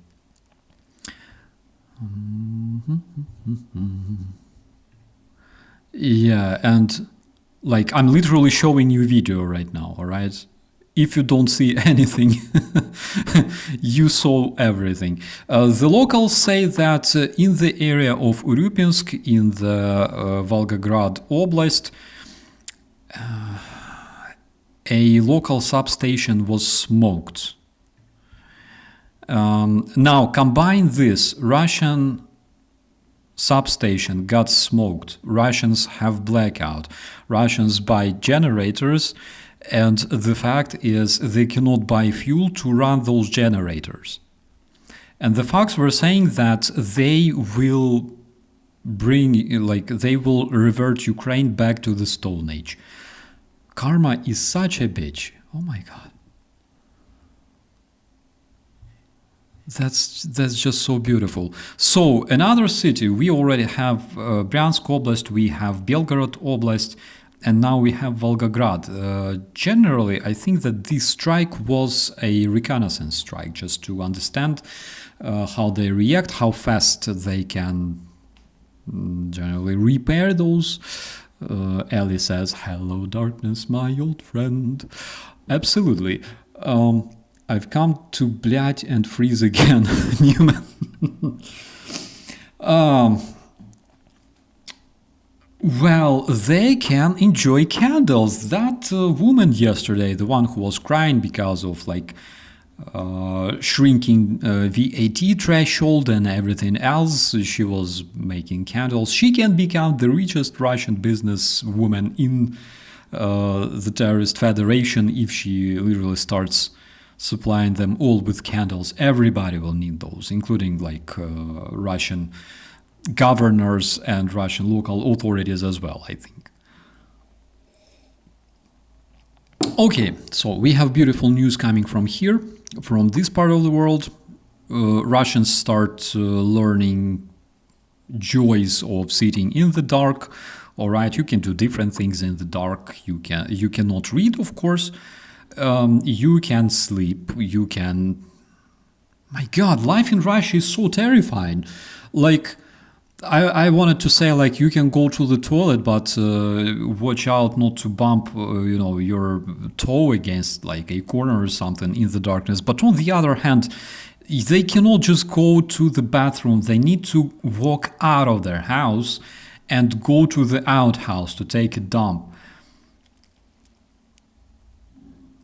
Yeah, and like I'm literally showing you video right now, all right? If you don't see anything, you saw everything. The locals say that in the area of Uryupinsk, in the Volgograd Oblast, a local substation was smoked. Now, combine this, Russian substation got smoked, Russians have blackout, Russians buy generators, and the fact is they cannot buy fuel to run those generators. And the Fox were saying that they will they will revert Ukraine back to the Stone Age. Karma is such a bitch. Oh my God. That's just so beautiful. So another city, we already have Bryansk Oblast, we have Belgorod Oblast, and now we have Volgograd. Generally, I think that this strike was a reconnaissance strike, just to understand how they react, how fast they can generally repair those. Ellie says, "Hello, darkness, my old friend." Absolutely. I've come to blять and freeze again, Newman. Well, they can enjoy candles. That woman yesterday, the one who was crying because of shrinking VAT threshold and everything else, she was making candles. She can become the richest Russian businesswoman in the Terrorist Federation if she literally starts supplying them all with candles. Everybody will need those, including Russian governors and Russian local authorities as well, I think. Okay, so we have beautiful news coming from here, from this part of the world. Russians start learning joys of sitting in the dark. All right, you can do different things in the dark. You cannot read, of course. You can sleep. You can. My God, life in Russia is so terrifying. Like, I wanted to say, like, you can go to the toilet, but watch out not to bump, your toe against like a corner or something in the darkness. But on the other hand, they cannot just go to the bathroom. They need to walk out of their house and go to the outhouse to take a dump.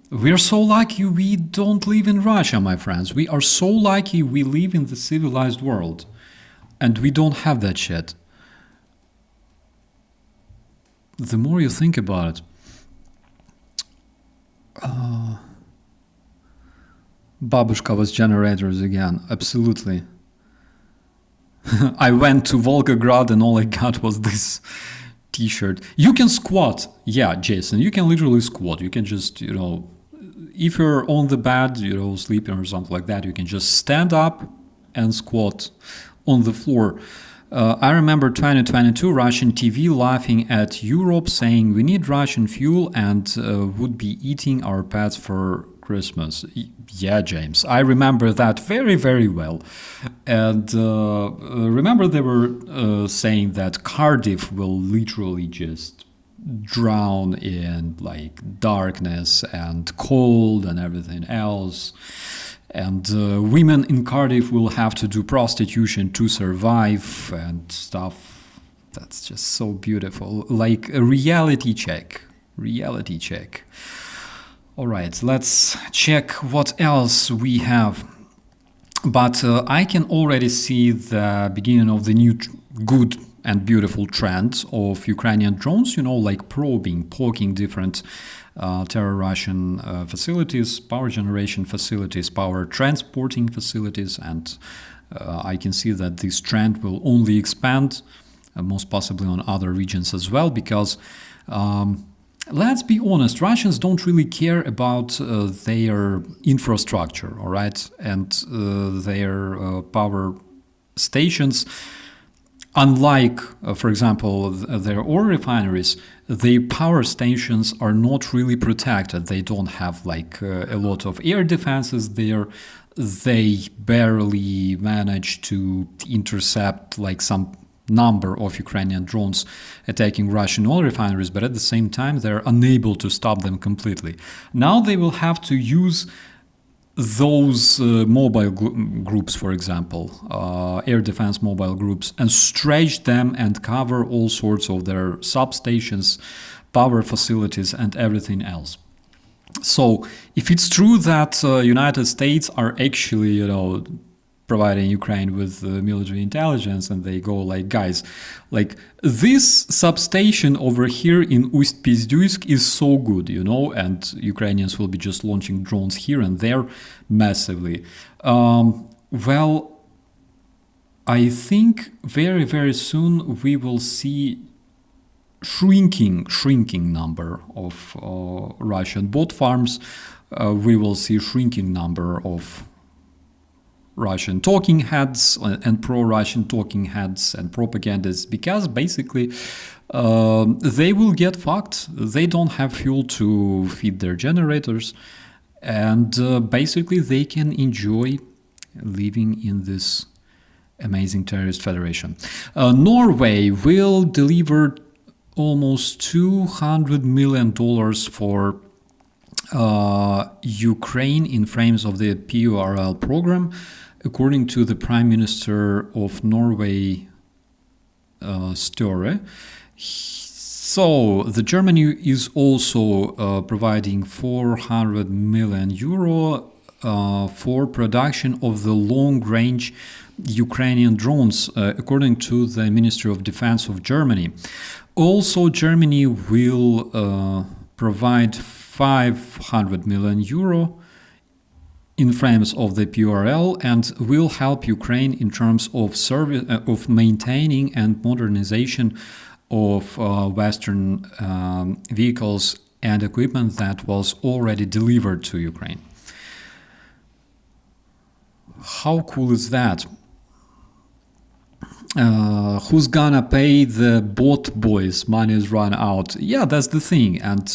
We're so lucky we don't live in Russia, my friends. We are so lucky we live in the civilized world. And we don't have that shit. The more you think about it. Babushka was generators again. Absolutely. I went to Volgograd and all I got was this t-shirt. You can squat. Yeah, Jason, you can literally squat. You can just, if you're on the bed, sleeping or something like that, you can just stand up and squat on the floor. I remember 2022 Russian TV laughing at Europe, saying we need Russian fuel and would be eating our pets for Christmas. Yeah, James, I remember that very, very well. And remember they were saying that Cardiff will literally just drown in like darkness and cold and everything else. And women in Cardiff will have to do prostitution to survive and stuff. That's just so beautiful. Like a reality check. Reality check. All right, let's check what else we have. But I can already see the beginning of the new good and beautiful trend of Ukrainian drones, like probing, poking different terror Russian facilities, power generation facilities, power transporting facilities, and I can see that this trend will only expand, most possibly on other regions as well, because let's be honest, Russians don't really care about their infrastructure, all right, and their power stations. Unlike, for example, their oil refineries, their power stations are not really protected. They don't have like a lot of air defenses there. They barely manage to intercept like some number of Ukrainian drones attacking Russian oil refineries, but at the same time, they're unable to stop them completely. Now they will have to use those mobile groups, for example, air defense mobile groups, and stretch them and cover all sorts of their substations, power facilities, and everything else. So if it's true that United States are actually, providing Ukraine with military intelligence, and they go like, guys, like this substation over here in Ust-Pizduysk is so good, and Ukrainians will be just launching drones here and there massively. Well, I think very, very soon we will see shrinking number of Russian bot farms. We will see shrinking number of Russian talking heads and pro-Russian talking heads and propagandists, because basically they will get fucked. They don't have fuel to feed their generators, and basically they can enjoy living in this amazing terrorist federation. Norway will deliver almost $200 million for Ukraine in frames of the PURL program, according to the Prime Minister of Norway, Støre. So the Germany is also providing 400 million euro for production of the long-range Ukrainian drones, according to the Ministry of Defense of Germany. Also, Germany will provide 500 million euro in frames of the PURL and will help Ukraine in terms of service, of maintaining and modernization of Western vehicles and equipment that was already delivered to Ukraine. How cool is that? Who's gonna pay the bot boys? Money is run out. Yeah, that's the thing. And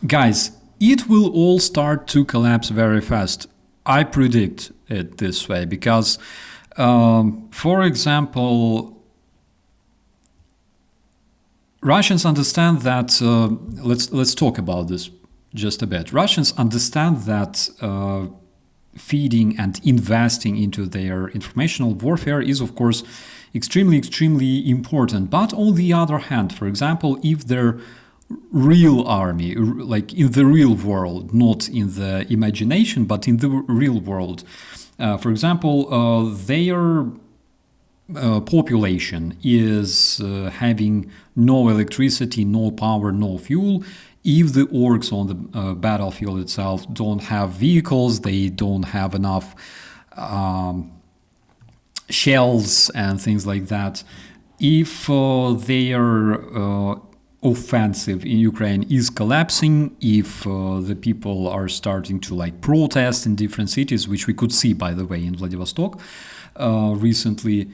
guys, it will all start to collapse very fast. I predict it this way because, for example, Russians understand that. Let's talk about this just a bit. Russians understand that feeding and investing into their informational warfare is, of course, extremely important. But on the other hand, for example, if their real army, like in the real world, not in the imagination, but in the real world, for example, their population is having no electricity, no power, no fuel. If the orcs on the battlefield itself don't have vehicles, they don't have enough shells and things like that. If their offensive in Ukraine is collapsing, if the people are starting to like protest in different cities, which we could see, by the way, in Vladivostok recently,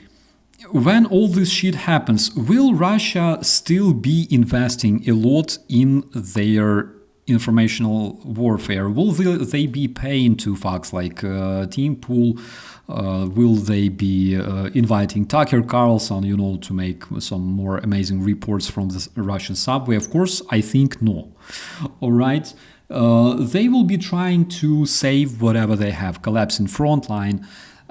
when all this shit happens, will Russia still be investing a lot in their informational warfare? Will they be paying to fucks like Team Pool? Will they be inviting Tucker Carlson, to make some more amazing reports from the Russian subway? Of course, I think no. All right. They will be trying to save whatever they have, collapsing frontline.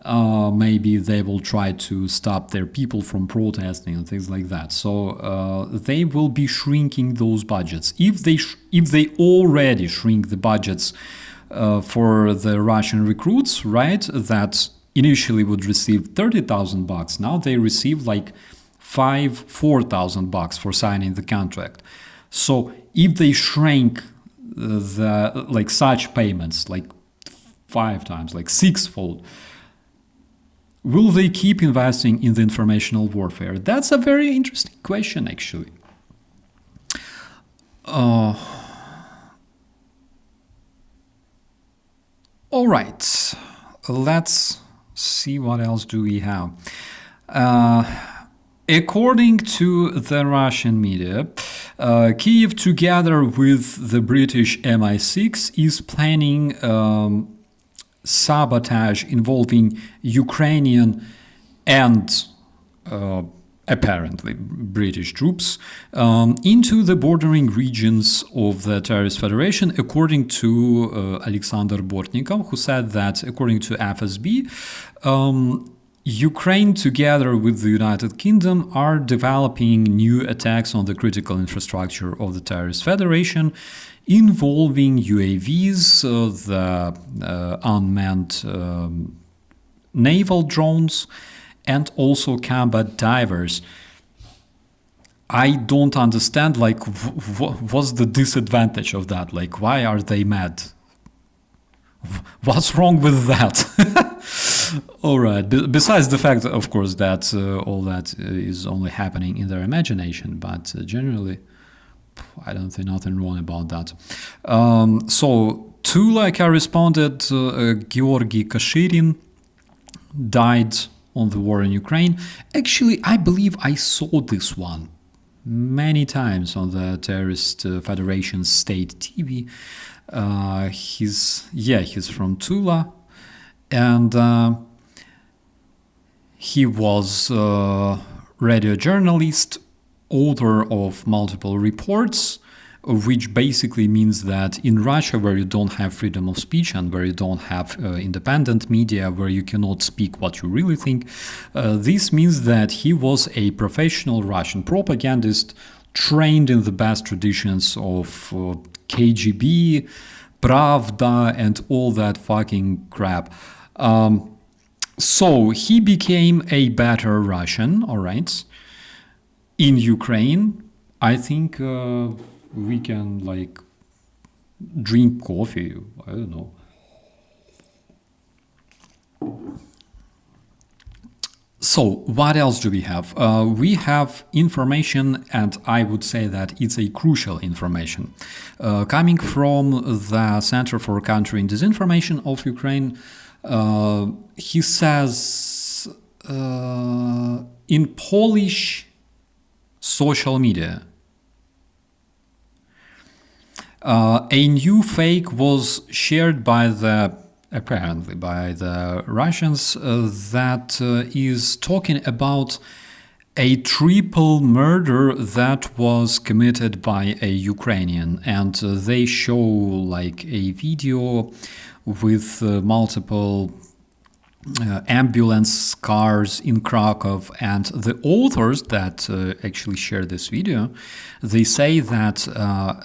Maybe they will try to stop their people from protesting and things like that. So they will be shrinking those budgets. If they already shrink the budgets for the Russian recruits, right, that initially would receive $30,000, now they receive like $4,000 for signing the contract. So if they shrink the like such payments like 5 times, like 6-fold, will they keep investing in the informational warfare? That's a very interesting question, actually. All right, let's see what else do we have. According to the Russian media, Kyiv, together with the British MI6, is planning sabotage involving Ukrainian and apparently British troops into the bordering regions of the terrorist federation, according to Alexander Bortnikov, who said that, according to FSB, Ukraine, together with the United Kingdom, are developing new attacks on the critical infrastructure of the terrorist federation, involving UAVs, the unmanned naval drones, and also combat divers. I don't understand, like, what's the disadvantage of that? Like, why are they mad? What's wrong with that? All right. Besides the fact, of course, that all that is only happening in their imagination, but generally, I don't think nothing wrong about that. So, Tula correspondent Georgy Kashirin died on the war in Ukraine. Actually, I believe I saw this one many times on the Terrorist Federation State TV. He's from Tula, and he was a radio journalist, author of multiple reports, which basically means that in Russia, where you don't have freedom of speech and where you don't have independent media, where you cannot speak what you really think, this means that he was a professional Russian propagandist trained in the best traditions of KGB, Pravda, and all that fucking crap. So he became a better Russian, all right. In Ukraine, I think we can, like, drink coffee. I don't know. So, what else do we have? We have information, and I would say that it's a crucial information, coming from the Center for Countering Disinformation of Ukraine. He says in Polish social media, a new fake was shared apparently by the Russians that is talking about a triple murder that was committed by a Ukrainian, and they show like a video with multiple ambulance cars in Krakow, and the authors that actually share this video, they say that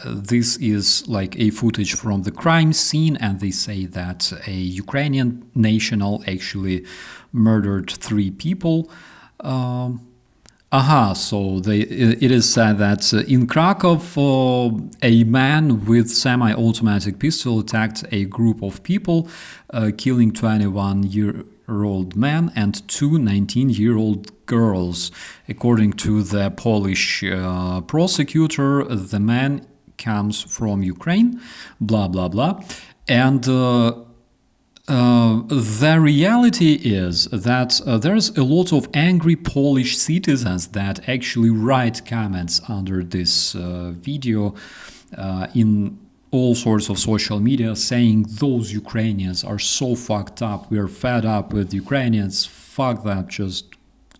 this is like a footage from the crime scene, and they say that a Ukrainian national actually murdered 3 people. So it is said that in Krakow, a man with semi-automatic pistol attacked a group of people, killing 21-year-old man and 2 19-year-old girls. According to the Polish prosecutor, the man comes from Ukraine, blah, blah, blah. And the reality is that there's a lot of angry Polish citizens that actually write comments under this video in all sorts of social media, saying those Ukrainians are so fucked up, we're fed up with Ukrainians, fuck that, just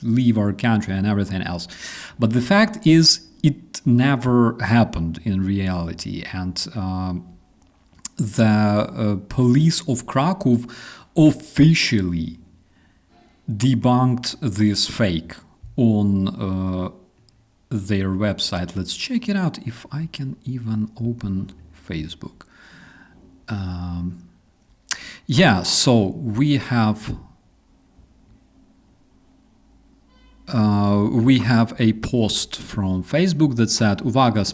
leave our country and everything else. But the fact is, it never happened in reality, and the police of Krakow officially debunked this fake on their website. Let's check it out if I can even open Facebook. So we have a post from Facebook that said: Uwaga,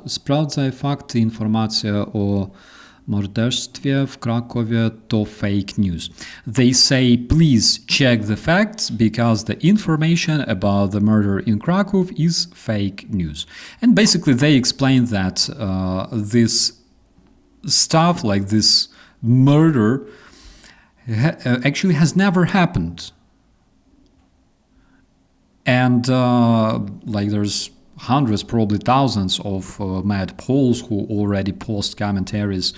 sprawdzaj fakty, informacja o morderstwie w Krakowie to fake news. They say, please check the facts because the information about the murder in Krakow is fake news. And basically they explain that this stuff, like this murder, actually has never happened. And there's hundreds, probably thousands of mad Poles who already post commentaries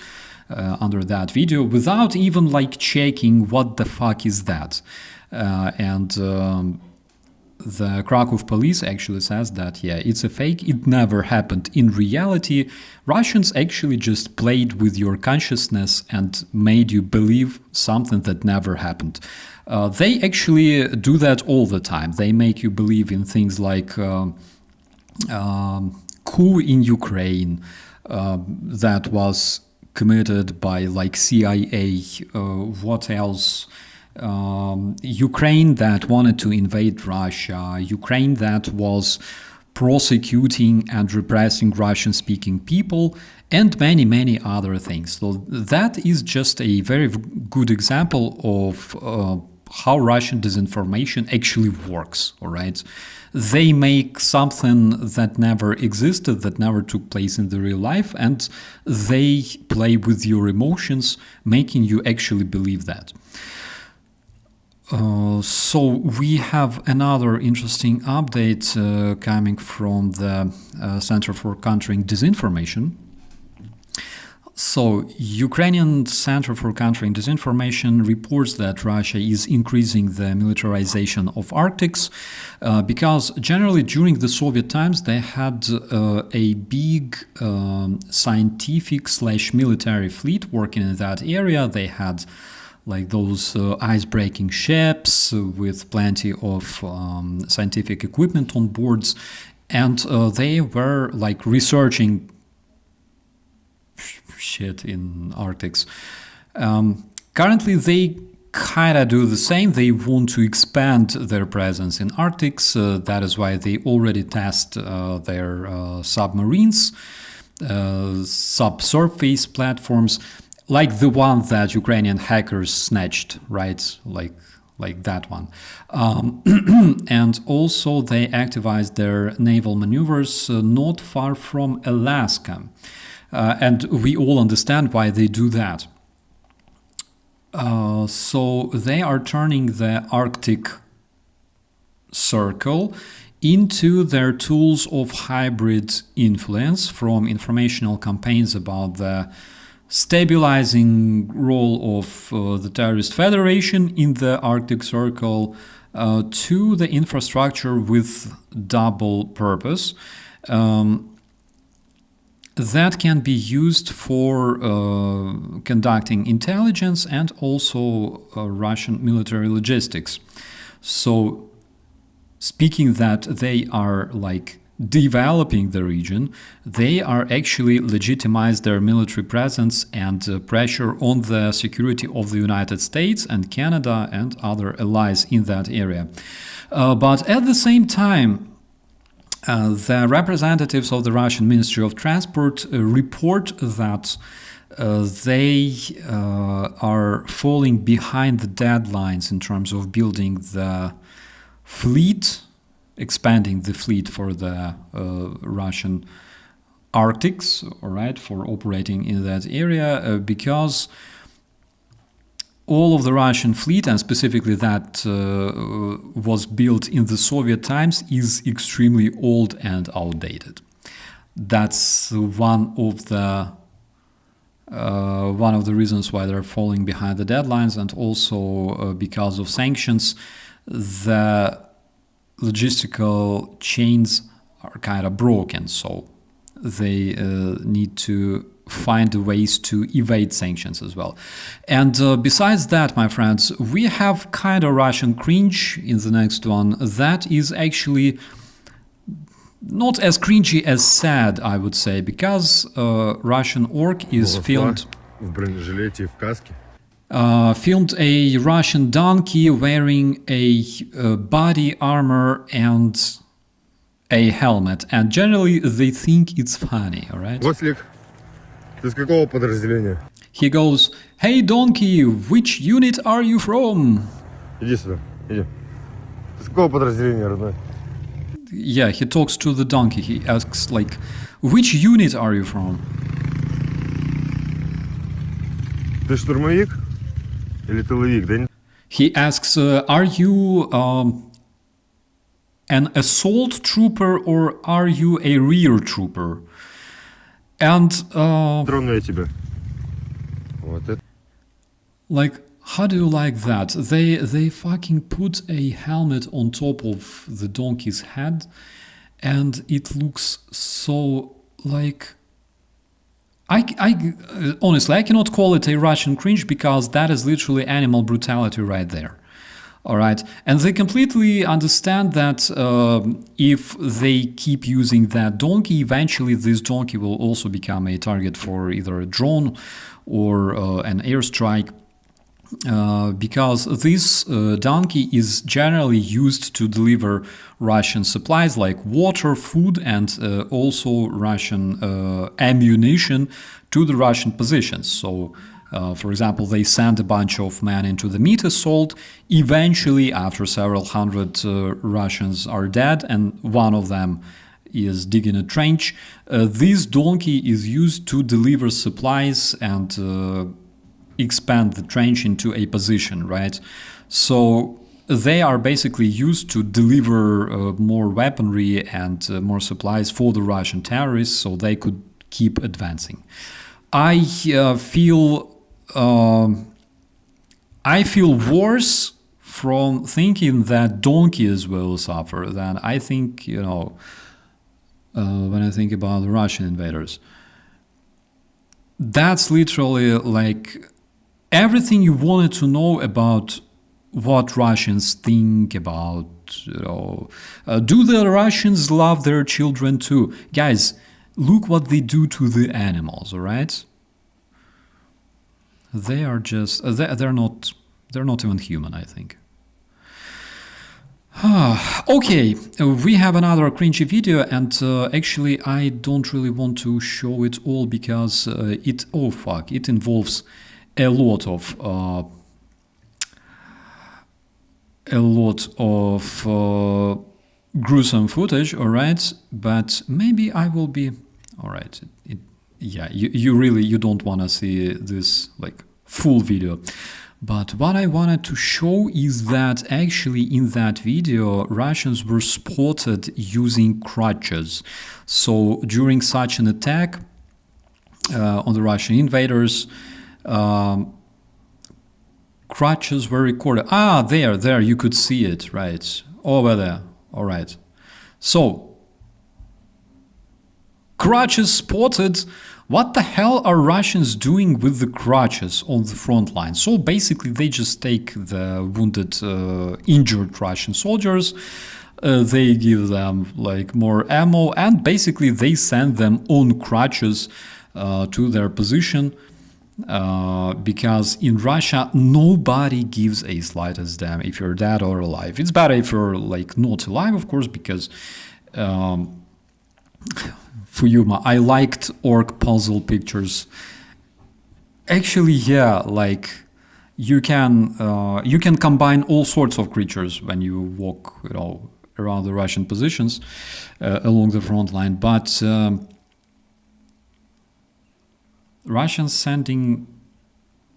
under that video without even checking what the fuck is that. And the Krakow police actually says that, yeah, it's a fake, it never happened. In reality, Russians actually just played with your consciousness and made you believe something that never happened. They actually do that all the time. They make you believe in things like coup in Ukraine that was committed by CIA. What else? Ukraine that wanted to invade Russia. Ukraine that was prosecuting and repressing Russian-speaking people, and many, many other things. So that is just a very good example of how Russian disinformation actually works, all right? They make something that never existed, that never took place in the real life, and they play with your emotions, making you actually believe that. So we have another interesting update coming from the Center for Countering Disinformation. So, Ukrainian Center for Countering Disinformation reports that Russia is increasing the militarization of Arctics because generally during the Soviet times they had a big scientific/military fleet working in that area. They had those ice-breaking ships with plenty of scientific equipment on boards, and they were researching shit in Arctics. Currently, they kind of do the same. They want to expand their presence in Arctics. That is why they already test their submarines, subsurface platforms, like the one that Ukrainian hackers snatched, right? like that one. And also they activized their naval maneuvers not far from Alaska. And we all understand why they do that. So they are turning the Arctic Circle into their tools of hybrid influence, from informational campaigns about the stabilizing role of the terrorist federation in the Arctic Circle to the infrastructure with double purpose that can be used for conducting intelligence and also Russian military logistics. So speaking that they are like developing the region, they are actually legitimize their military presence and pressure on the security of the United States and Canada and other allies in that area. But at the same time, the representatives of the Russian Ministry of Transport report that they are falling behind the deadlines in terms of building the fleet, expanding the fleet for the Russian Arctics, all right, for operating in that area, because all of the Russian fleet, and specifically that was built in the Soviet times, is extremely old and outdated. That's one of the reasons why they're falling behind the deadlines, and also because of sanctions, the logistical chains are kind of broken, so they need to find ways to evade sanctions as well. And besides that, my friends, we have kind of Russian cringe in the next one. That is actually not as cringy as sad, I would say, because Russian orc is filmed a Russian donkey wearing a body armor and a helmet, and generally they think it's funny, all right? Ты с какого подразделения? He goes, "Hey donkey, which unit are you from?" Иди сюда, иди. Ты с какого подразделения, родной? Yeah, he talks to the donkey. He asks, like, which unit are you from? Ты штурмовик? Или тыловик, да? He asks, are you an assault trooper or are you a rear trooper? And Трону я тебя. Вот это. like, how do you like that? They fucking put a helmet on top of the donkey's head, and it looks so like. I honestly, I cannot call it a Russian cringe, because that is literally animal brutality right there. All right, and they completely understand that if they keep using that donkey, eventually this donkey will also become a target for either a drone or an airstrike. Because this donkey is generally used to deliver Russian supplies like water, food, and also Russian ammunition to the Russian positions. So, for example, they send a bunch of men into the meat assault. Eventually, after several hundred Russians are dead and one of them is digging a trench, this donkey is used to deliver supplies and expand the trench into a position, right? So they are basically used to deliver more weaponry and more supplies for the Russian terrorists, so they could keep advancing. I feel worse from thinking that donkeys will suffer than I think, when I think about the Russian invaders. That's literally like everything you wanted to know about what Russians think about, do the Russians love their children too? Guys, look what they do to the animals, all right? They are just, they're not even human, I think. Okay, we have another cringy video, and actually I don't really want to show it all because it involves a lot of a lot of gruesome footage, all right, but maybe I will be all right. Yeah, you don't want to see this like full video. But what I wanted to show is that actually in that video, Russians were spotted using crutches. So during such an attack on the Russian invaders, crutches were recorded. Ah, there, you could see it, right? Over there, all right. So, crutches spotted. What the hell are Russians doing with the crutches on the front line? So basically they just take the wounded, injured Russian soldiers, they give them like more ammo, and basically they send them on crutches to their position, because in Russia nobody gives a slightest damn if you're dead or alive. It's better if you're like not alive, of course, because Fuyuma, I liked orc puzzle pictures. Actually, yeah, like you can combine all sorts of creatures when you walk, around the Russian positions along the front line. But Russians sending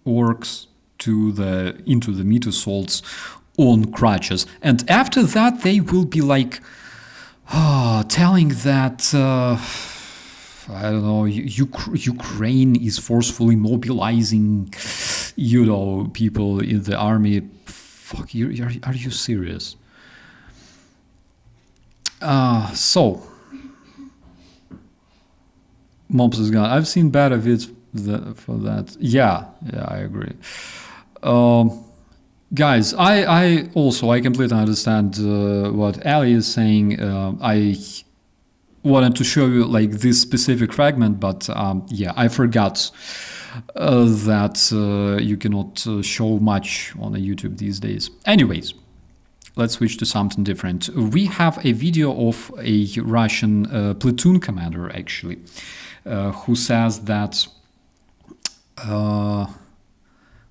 orcs into the meat assaults on crutches, and after that they will be like telling that I don't know, Ukraine is forcefully mobilizing, people in the army. Fuck, are you serious? So, Mops is gone. I've seen better vids for that. Yeah, I agree. Guys, I completely understand what Ali is saying. I wanted to show you like this specific fragment, but I forgot that you cannot show much on YouTube these days. Anyways, let's switch to something different. We have a video of a Russian platoon commander, actually, who says that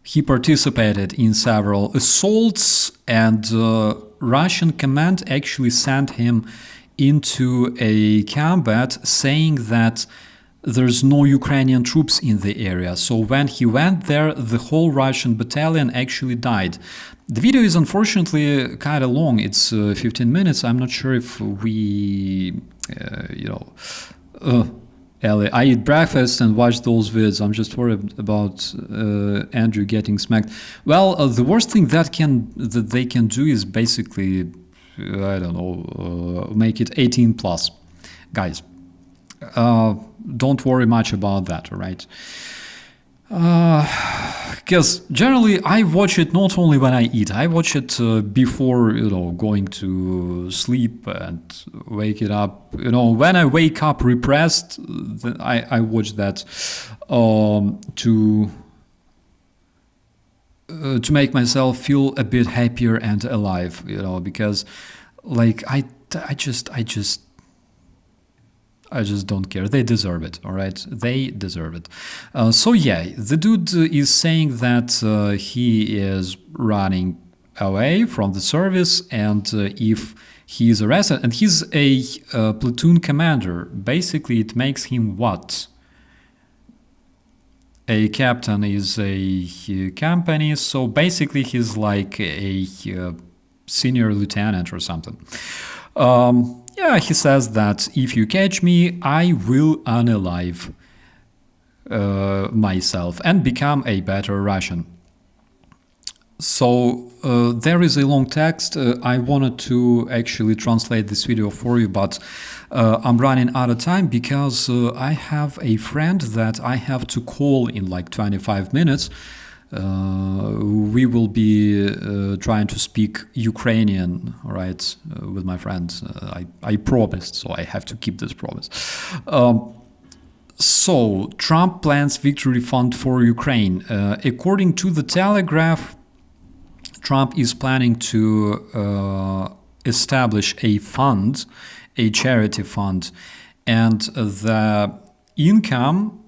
he participated in several assaults, and Russian command actually sent him into a combat, saying that there's no Ukrainian troops in the area. So when he went there, the whole Russian battalion actually died. The video is unfortunately kind of long. It's 15 minutes. I'm not sure if we, Ellie, I eat breakfast and watch those vids. I'm just worried about Andrew getting smacked. Well, the worst thing that they can do is basically, I don't know, make it 18 plus. Guys, don't worry much about that, all right? Because generally I watch it not only when I eat, I watch it before, going to sleep and wake it up. When I wake up repressed, then I watch that to make myself feel a bit happier and alive, because like I just don't care. They deserve it, all right? They deserve it. So yeah, the dude is saying that he is running away from the service, and if he is arrested, and he's a platoon commander, basically it makes him what? A captain is a company, so basically he's like a senior lieutenant or something. Yeah, he says that if you catch me, I will unalive myself and become a better Russian. So there is a long text. I wanted to actually translate this video for you, but I'm running out of time because I have a friend that I have to call in like 25 minutes. We will be trying to speak Ukrainian, all right, with my friends. I promised, so I have to keep this promise. So, Trump plans victory fund for Ukraine. According to the Telegraph, Trump is planning to establish a fund, a charity fund, and the income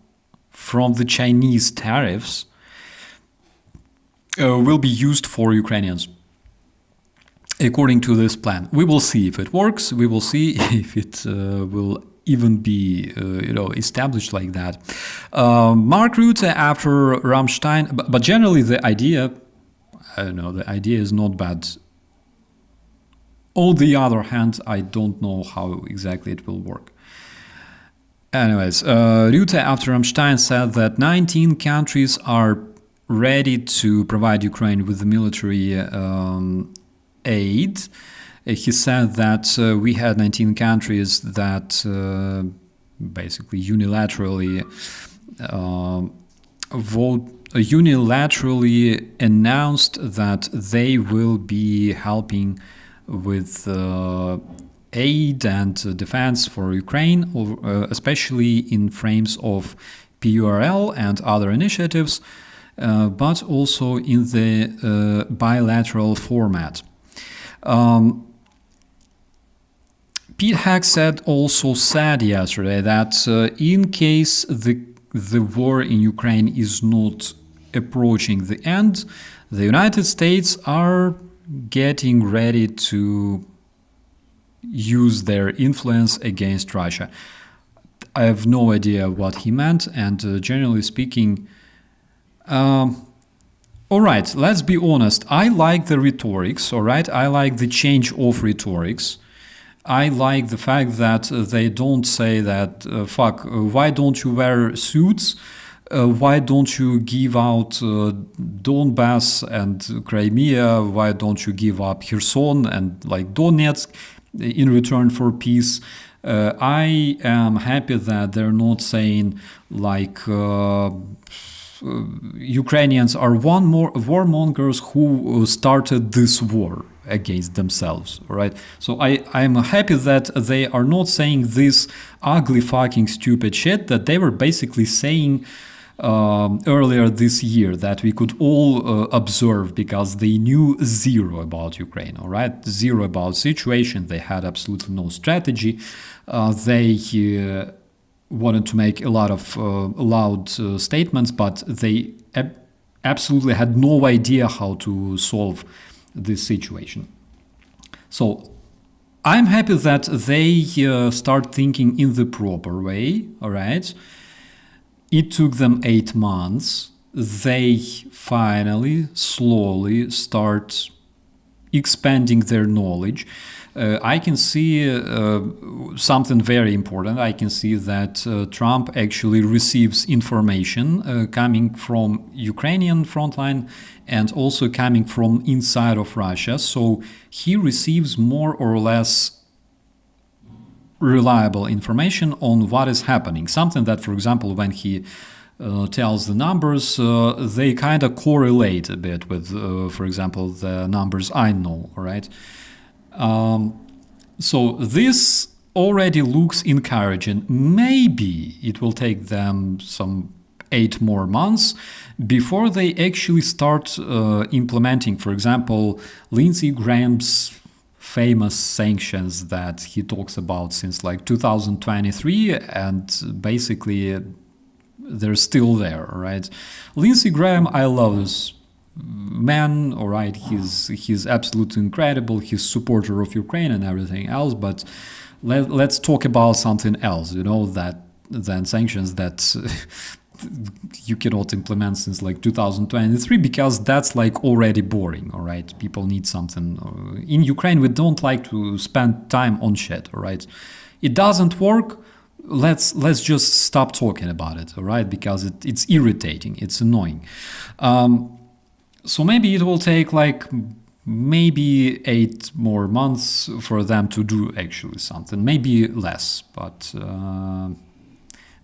from the Chinese tariffs will be used for Ukrainians. according to this plan. We will see if it works. We will see if it will even be established like that. Mark Rutte after Rammstein, but generally the idea, I don't know, the idea is not bad. On the other hand, I don't know how exactly it will work. Anyways, Rutte after Rammstein said that 19 countries are ready to provide Ukraine with the military aid. He said that we had 19 countries that basically unilaterally unilaterally announced that they will be helping with aid and defense for Ukraine, especially in frames of PURL and other initiatives, but also in the bilateral format. Pete Hegseth also said yesterday that in case the war in Ukraine is not approaching the end, the United States are getting ready to use their influence against Russia. I have no idea what he meant, and generally speaking, all right, let's be honest. I like the rhetorics, all right? I like the change of rhetorics. I like the fact that they don't say that, why don't you wear suits? Why don't you give out Donbass and Crimea? Why don't you give up Kherson and like Donetsk in return for peace? I am happy that they're not saying like Ukrainians are warmongers who started this war against themselves, right? So I'm happy that they are not saying this ugly fucking stupid shit that they were basically saying earlier this year that we could all observe because they knew zero about Ukraine, all right? Zero about situation. They had absolutely no strategy. They wanted to make a lot of loud statements, but they absolutely had no idea how to solve this situation. So I'm happy that they start thinking in the proper way, all right? It took them 8 months. They finally, slowly start expanding their knowledge. I can see something very important. I can see that Trump actually receives information coming from Ukrainian frontline and also coming from inside of Russia. So he receives more or less reliable information on what is happening. Something that, for example, when he tells the numbers, they kind of correlate a bit with, for example, the numbers I know, right? So this already looks encouraging. Maybe it will take them some 8 more months before they actually start implementing, for example, Lindsey Graham's famous sanctions that he talks about since like 2023, and basically they're still there, right? Lindsey Graham, I love this man, all right, he's absolutely incredible, he's supporter of Ukraine and everything else, but let's talk about something else, that than sanctions that you cannot implement since like 2023, because that's like already boring, all right? People need something. In Ukraine, we don't like to spend time on shit, all right? It doesn't work. Let's just stop talking about it, all right? Because it's irritating, it's annoying. So maybe it will take like maybe 8 more months for them to do actually something, maybe less, but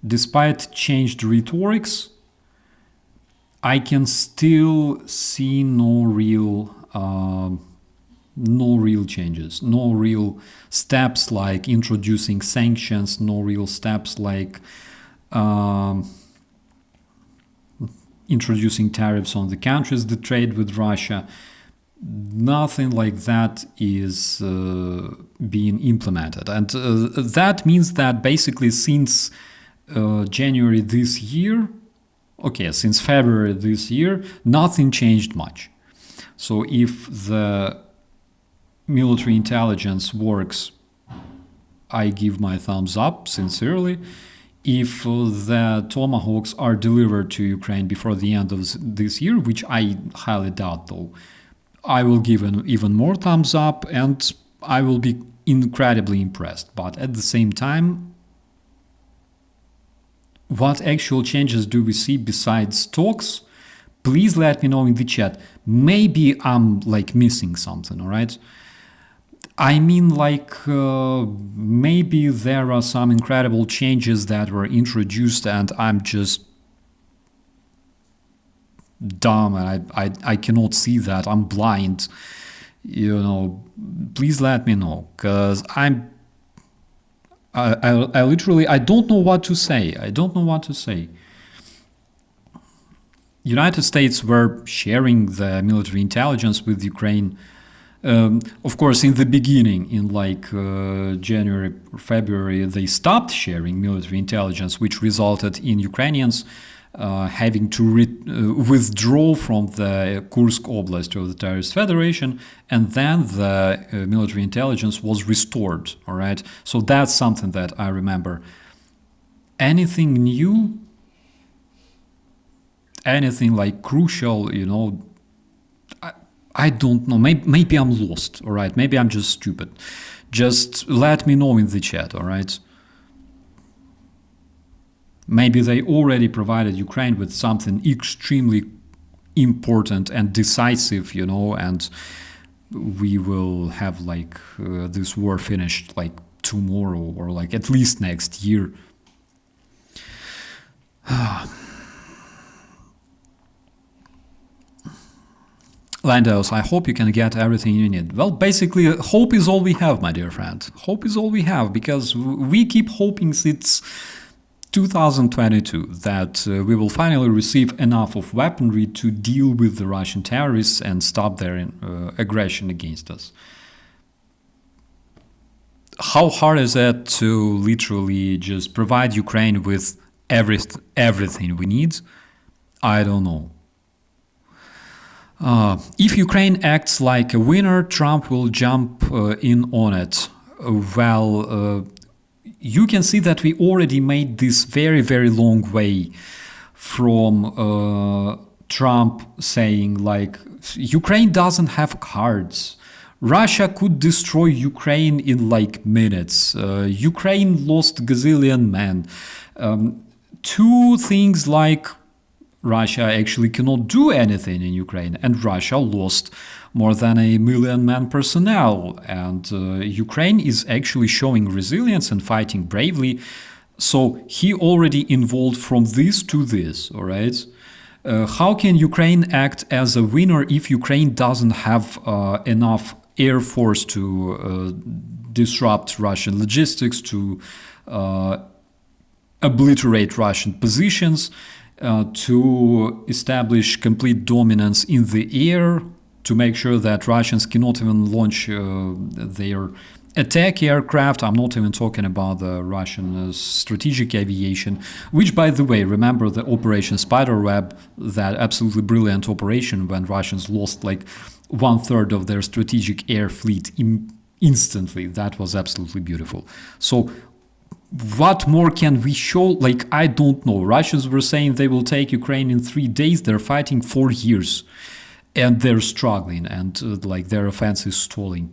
despite changed rhetorics, I can still see no real changes, no real steps like introducing sanctions, no real steps like introducing tariffs on the countries that trade with Russia. Nothing like that is being implemented. And that means that basically since January this year, since February this year, nothing changed much. So if the military intelligence works, I give my thumbs up, sincerely. If the Tomahawks are delivered to Ukraine before the end of this year, which I highly doubt though, I will give an even more thumbs up and I will be incredibly impressed. But at the same time, what actual changes do we see besides talks? Please let me know in the chat. Maybe I'm like missing something, all right? I mean, like, maybe there are some incredible changes that were introduced and I'm just dumb and I cannot see that. I'm blind. You know, please let me know, because I literally, I don't know what to say. I don't know what to say. United States were sharing the military intelligence with Ukraine. Of course, in the beginning, in like January or February, they stopped sharing military intelligence, which resulted in Ukrainians having to withdraw from the Kursk Oblast of the Terrorist Federation, and then the military intelligence was restored, all right? So that's something that I remember. Anything new? Anything like crucial, you know? I don't know. Maybe I'm lost, all right? Maybe I'm just stupid. Just let me know in the chat, all right? Maybe they already provided Ukraine with something extremely important and decisive, you know, and we will have like this war finished like tomorrow or like at least next year. Landos, I hope you can get everything you need. Well, basically, hope is all we have, my dear friend. Hope is all we have, because we keep hoping it's 2022 that we will finally receive enough of weaponry to deal with the Russian terrorists and stop their aggression against us. How hard is it to literally just provide Ukraine with everything we need? I don't know. If Ukraine acts like a winner, Trump will jump in on it. Well, you can see that we already made this very, very long way from Trump saying like, Ukraine doesn't have cards. Russia could destroy Ukraine in like minutes. Ukraine lost gazillion men. Two things like Russia actually cannot do anything in Ukraine, and Russia lost more than 1 million man personnel, and Ukraine is actually showing resilience and fighting bravely. So he already involved from this to this, all right? How can Ukraine act as a winner if Ukraine doesn't have enough air force to disrupt Russian logistics, to obliterate Russian positions, to establish complete dominance in the air, to make sure that Russians cannot even launch their attack aircraft? I'm not even talking about the Russian strategic aviation, which, by the way, remember the Operation Spiderweb, that absolutely brilliant operation when Russians lost like 1/3 of their strategic air fleet instantly. That was absolutely beautiful. So what more can we show? Like, I don't know. Russians were saying they will take Ukraine in 3 days. They're fighting 4 years. And they're struggling, and like their offense is stalling.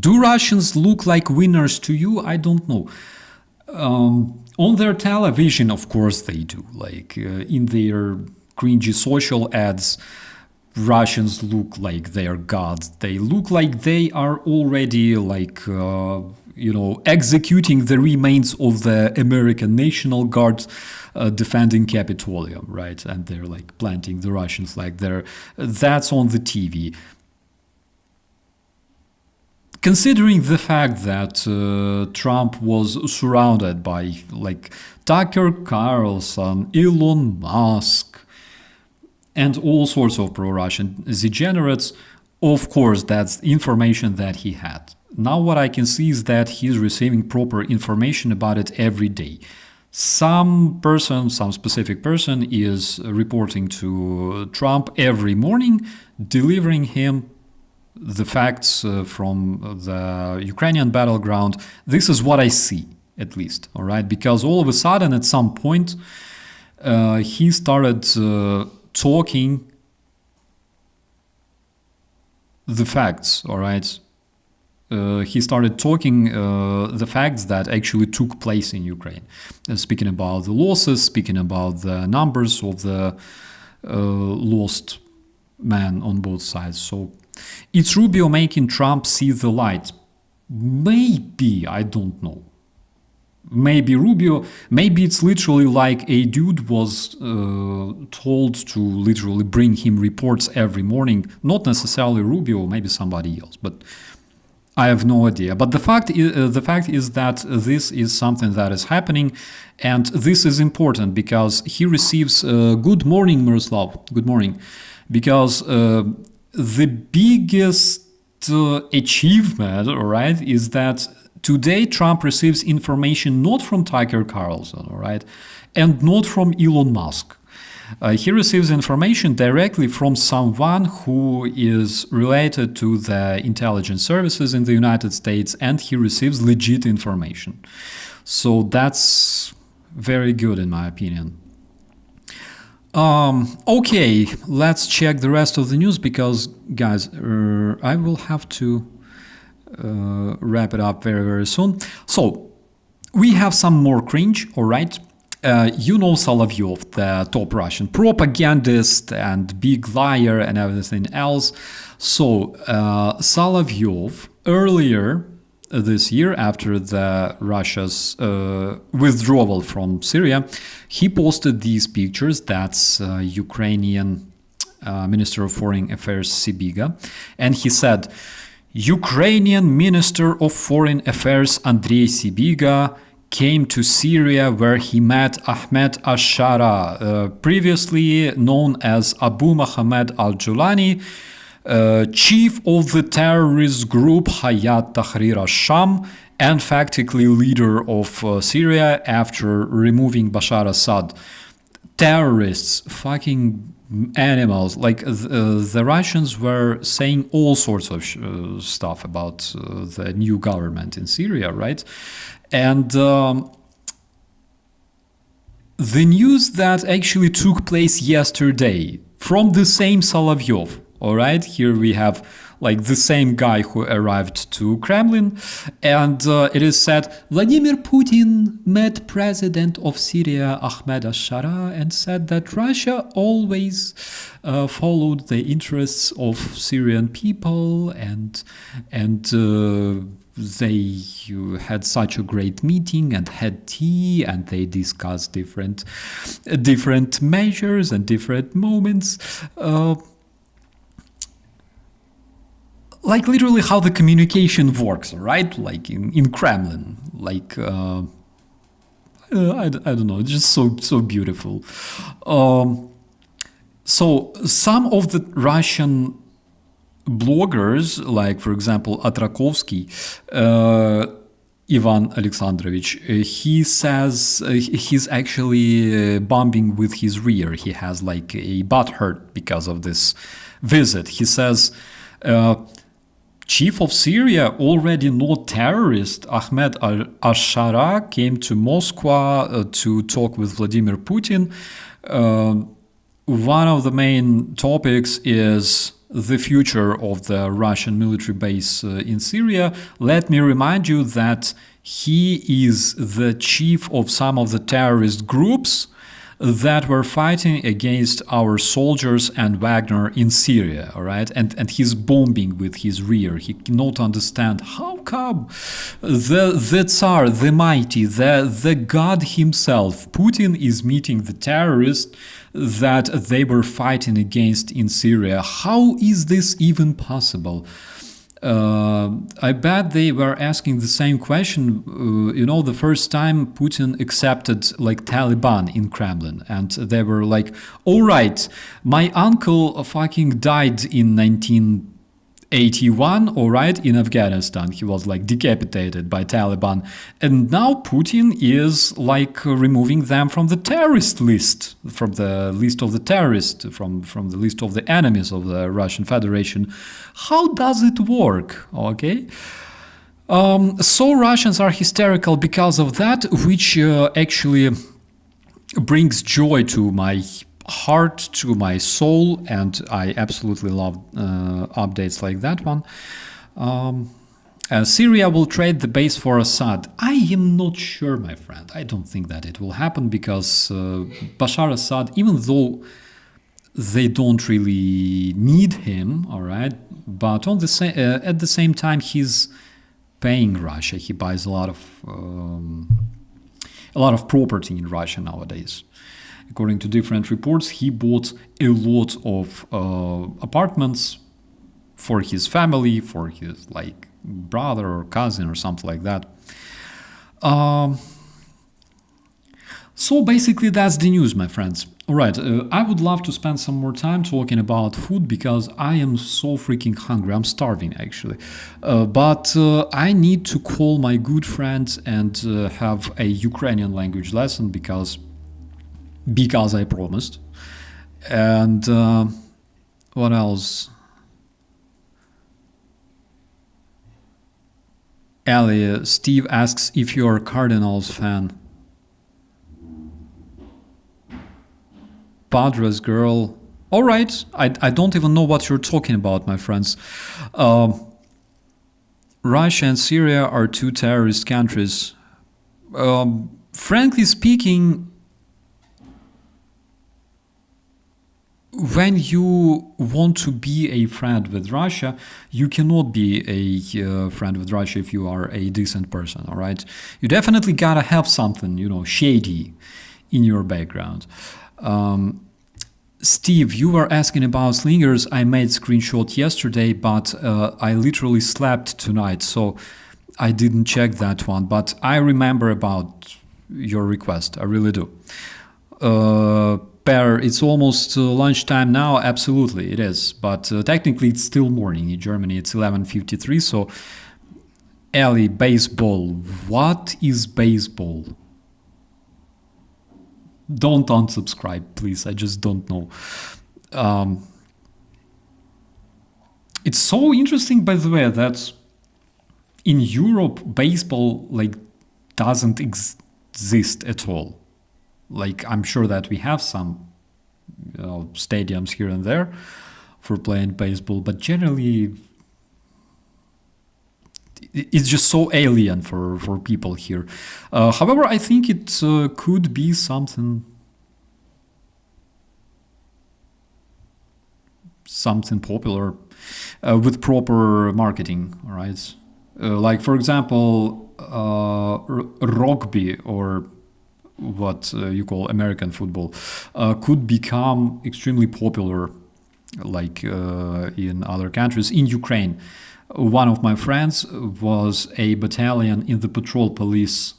Do Russians look like winners to you? I don't know. On their television, of course they do. Like in their cringy social ads, Russians look like they're gods. They look like they are already like, executing the remains of the American National Guard defending Capitolium, right? And they're like planting the Russian flag there. That's on the TV. Considering the fact that Trump was surrounded by like Tucker Carlson, Elon Musk, and all sorts of pro-Russian degenerates, of course, that's information that he had. Now what I can see is that he's receiving proper information about it every day. Some specific person is reporting to Trump every morning, delivering him the facts from the Ukrainian battleground, this is what I see, at least, all right? Because all of a sudden, at some point, he started talking the facts, all right? He started talking the facts that actually took place in Ukraine, speaking about the losses, speaking about the numbers of the lost men on both sides. So it's Rubio making Trump see the light. Maybe, I don't know. Maybe Rubio, maybe it's literally like a dude was told to literally bring him reports every morning. Not necessarily Rubio, maybe somebody else, but I have no idea. But the fact is that this is something that is happening, and this is important because he receives good morning, Miroslav, good morning, because the biggest achievement, all right, is that today Trump receives information not from Tucker Carlson, all right, and not from Elon Musk. He receives information directly from someone who is related to the intelligence services in the United States, and he receives legit information. So that's very good in my opinion. Okay, let's check the rest of the news because, guys, I will have to wrap it up very, very soon. So, we have some more cringe, all right? You know Solovyov, the top Russian propagandist and big liar and everything else. So, Solovyov, earlier this year, after the Russia's withdrawal from Syria, he posted these pictures. That's Ukrainian Minister of Foreign Affairs Sybiga. And he said, Ukrainian Minister of Foreign Affairs Andrei Sybiga came to Syria where he met Ahmed al-Shara, previously known as Abu Mohammed al-Julani, chief of the terrorist group Hayat Tahrir al-Sham and factically leader of Syria after removing Bashar Assad. Terrorists, fucking animals. Like the Russians were saying all sorts of stuff about the new government in Syria, right? And the news that actually took place yesterday from the same Solovyov, all right? Here we have like the same guy who arrived to Kremlin, and it is said Vladimir Putin met President of Syria Ahmed al-Shara and said that Russia always followed the interests of Syrian people, and they had such a great meeting and had tea, and they discussed different measures and different moments. Like literally how the communication works, right? Like in Kremlin, like I don't know, it's just so beautiful. So some of the Russian bloggers, like for example Atrakovsky, Ivan Alexandrovich, he says he's actually bombing with his rear. He has like a butt hurt because of this visit. He says. Chief of Syria, already not terrorist, Ahmed al-Shara came to Moscow to talk with Vladimir Putin. One of the main topics is the future of the Russian military base in Syria. Let me remind you that he is the chief of some of the terrorist groups that were fighting against our soldiers and Wagner in Syria, all right? And he's bombing with his rear. He cannot understand how come the Tsar, the mighty, the God himself, Putin, is meeting the terrorists that they were fighting against in Syria. How is this even possible? I bet they were asking the same question, the first time Putin accepted like Taliban in Kremlin, and they were like, all right, my uncle fucking died in 19 81, all right, in Afghanistan. He was like decapitated by Taliban. And now Putin is like removing them from the terrorist list, from the list of the terrorists, from the list of the enemies of the Russian Federation. How does it work? Okay. So Russians are hysterical because of that, which actually brings joy to my heart, to my soul, and I absolutely love updates like that one. Syria will trade the base for Assad. I am not sure, my friend. I don't think that it will happen because Bashar Assad, even though they don't really need him, all right, but on the at the same time, he's paying Russia. He buys a lot of property in Russia nowadays. According to different reports, he bought a lot of apartments for his family, for his like brother or cousin or something like that. So basically that's the news, my friends. All right, I would love to spend some more time talking about food because I am so freaking hungry. I'm starving, actually. But I need to call my good friends and have a Ukrainian language lesson because I promised. And what else? Ali, Steve asks if you're a Cardinals fan. Padres girl. All right, I don't even know what you're talking about, my friends. Russia and Syria are two terrorist countries. Frankly speaking, when you want to be a friend with Russia, you cannot be a friend with Russia if you are a decent person, all right? You definitely gotta have something, shady in your background. Steve, you were asking about slingers. I made screenshot yesterday, but I literally slept tonight, so I didn't check that one. But I remember about your request. I really do. Per, it's almost lunchtime now. Absolutely, it is. But technically, it's still morning in Germany. It's 11:53. So, Ellie, baseball. What is baseball? Don't unsubscribe, please. I just don't know. It's so interesting, by the way, that in Europe, baseball doesn't exist at all. I'm sure that we have some stadiums here and there for playing baseball, but generally it's just so alien for people here. However, I think it could be something popular with proper marketing, all right? For example, rugby or what you call American football could become extremely popular in other countries. In Ukraine, one of my friends was a battalion in the patrol police.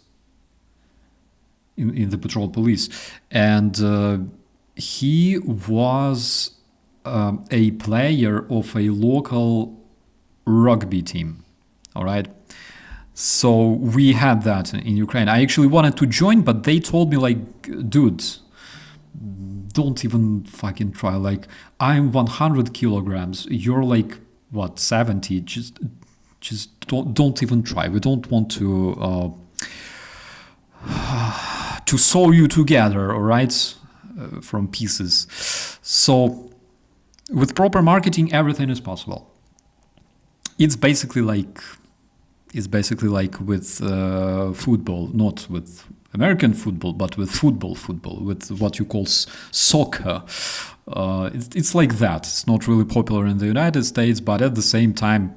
In the patrol police, and he was a player of a local rugby team. All right. So we had that in Ukraine. I actually wanted to join, but they told me dude, don't even fucking try. I'm 100 kilograms. You're 70? Just don't even try. We don't want to sew you together, all right, from pieces. So with proper marketing, everything is possible. It's basically like with football, not with American football, but with football, with what you call soccer. It's like that. It's not really popular in the United States, but at the same time,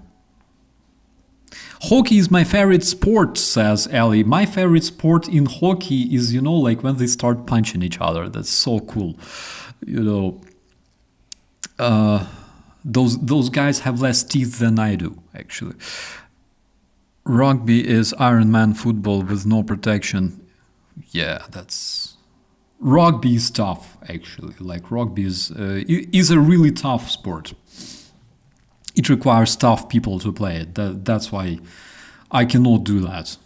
hockey is my favorite sport, says Ellie. My favorite sport in hockey is, when they start punching each other. That's so cool. Those guys have less teeth than I do, actually. Rugby is Iron Man football with no protection. Yeah, rugby is tough, actually. Rugby is a really tough sport. it requires tough people to play it. That's why I cannot do that.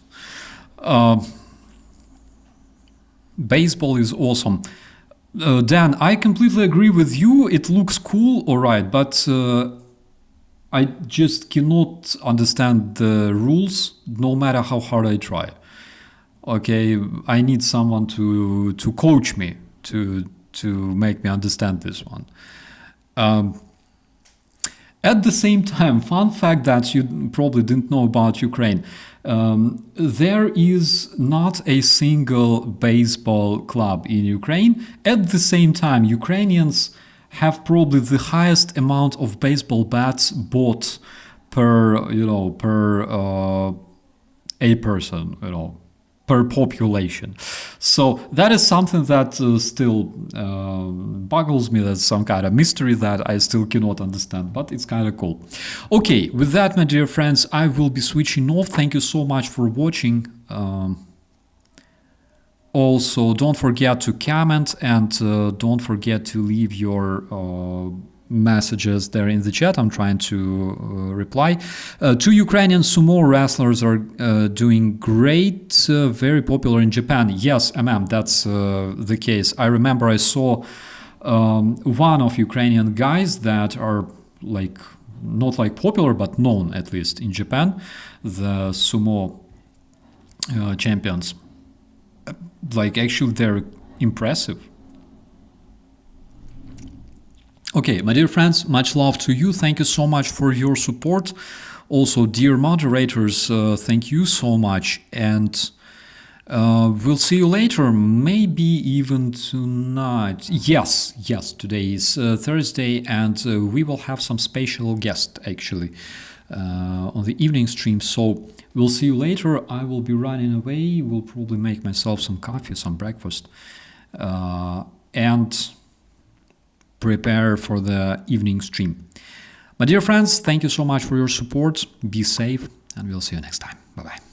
Baseball is awesome. Dan, I completely agree with you. It looks cool, all right, but I just cannot understand the rules no matter how hard I try. Okay, I need someone to coach me, to make me understand this one. At the same time, fun fact that you probably didn't know about Ukraine, there is not a single baseball club in Ukraine. At the same time, Ukrainians have probably the highest amount of baseball bats bought per a person, per population. So that is something that still boggles me. That's some kind of mystery that I still cannot understand, but it's kind of cool. Okay, with that, my dear friends, I will be switching off. Thank you so much for watching. Also, don't forget to comment and don't forget to leave your messages there in the chat. I'm trying to reply. 2 Ukrainian sumo wrestlers are doing great, very popular in Japan. Yes, that's the case. I remember I saw one of Ukrainian guys that are not popular, but known at least in Japan, the sumo champions. Actually, they're impressive. Okay, my dear friends, much love to you. Thank you so much for your support. Also, dear moderators, thank you so much. And we'll see you later, maybe even tonight. Yes, today is Thursday, and we will have some special guest, actually, on the evening stream. So we'll see you later. I will be running away. Will probably make myself some coffee, some breakfast, and prepare for the evening stream. My dear friends, thank you so much for your support. Be safe, and we'll see you next time. Bye-bye.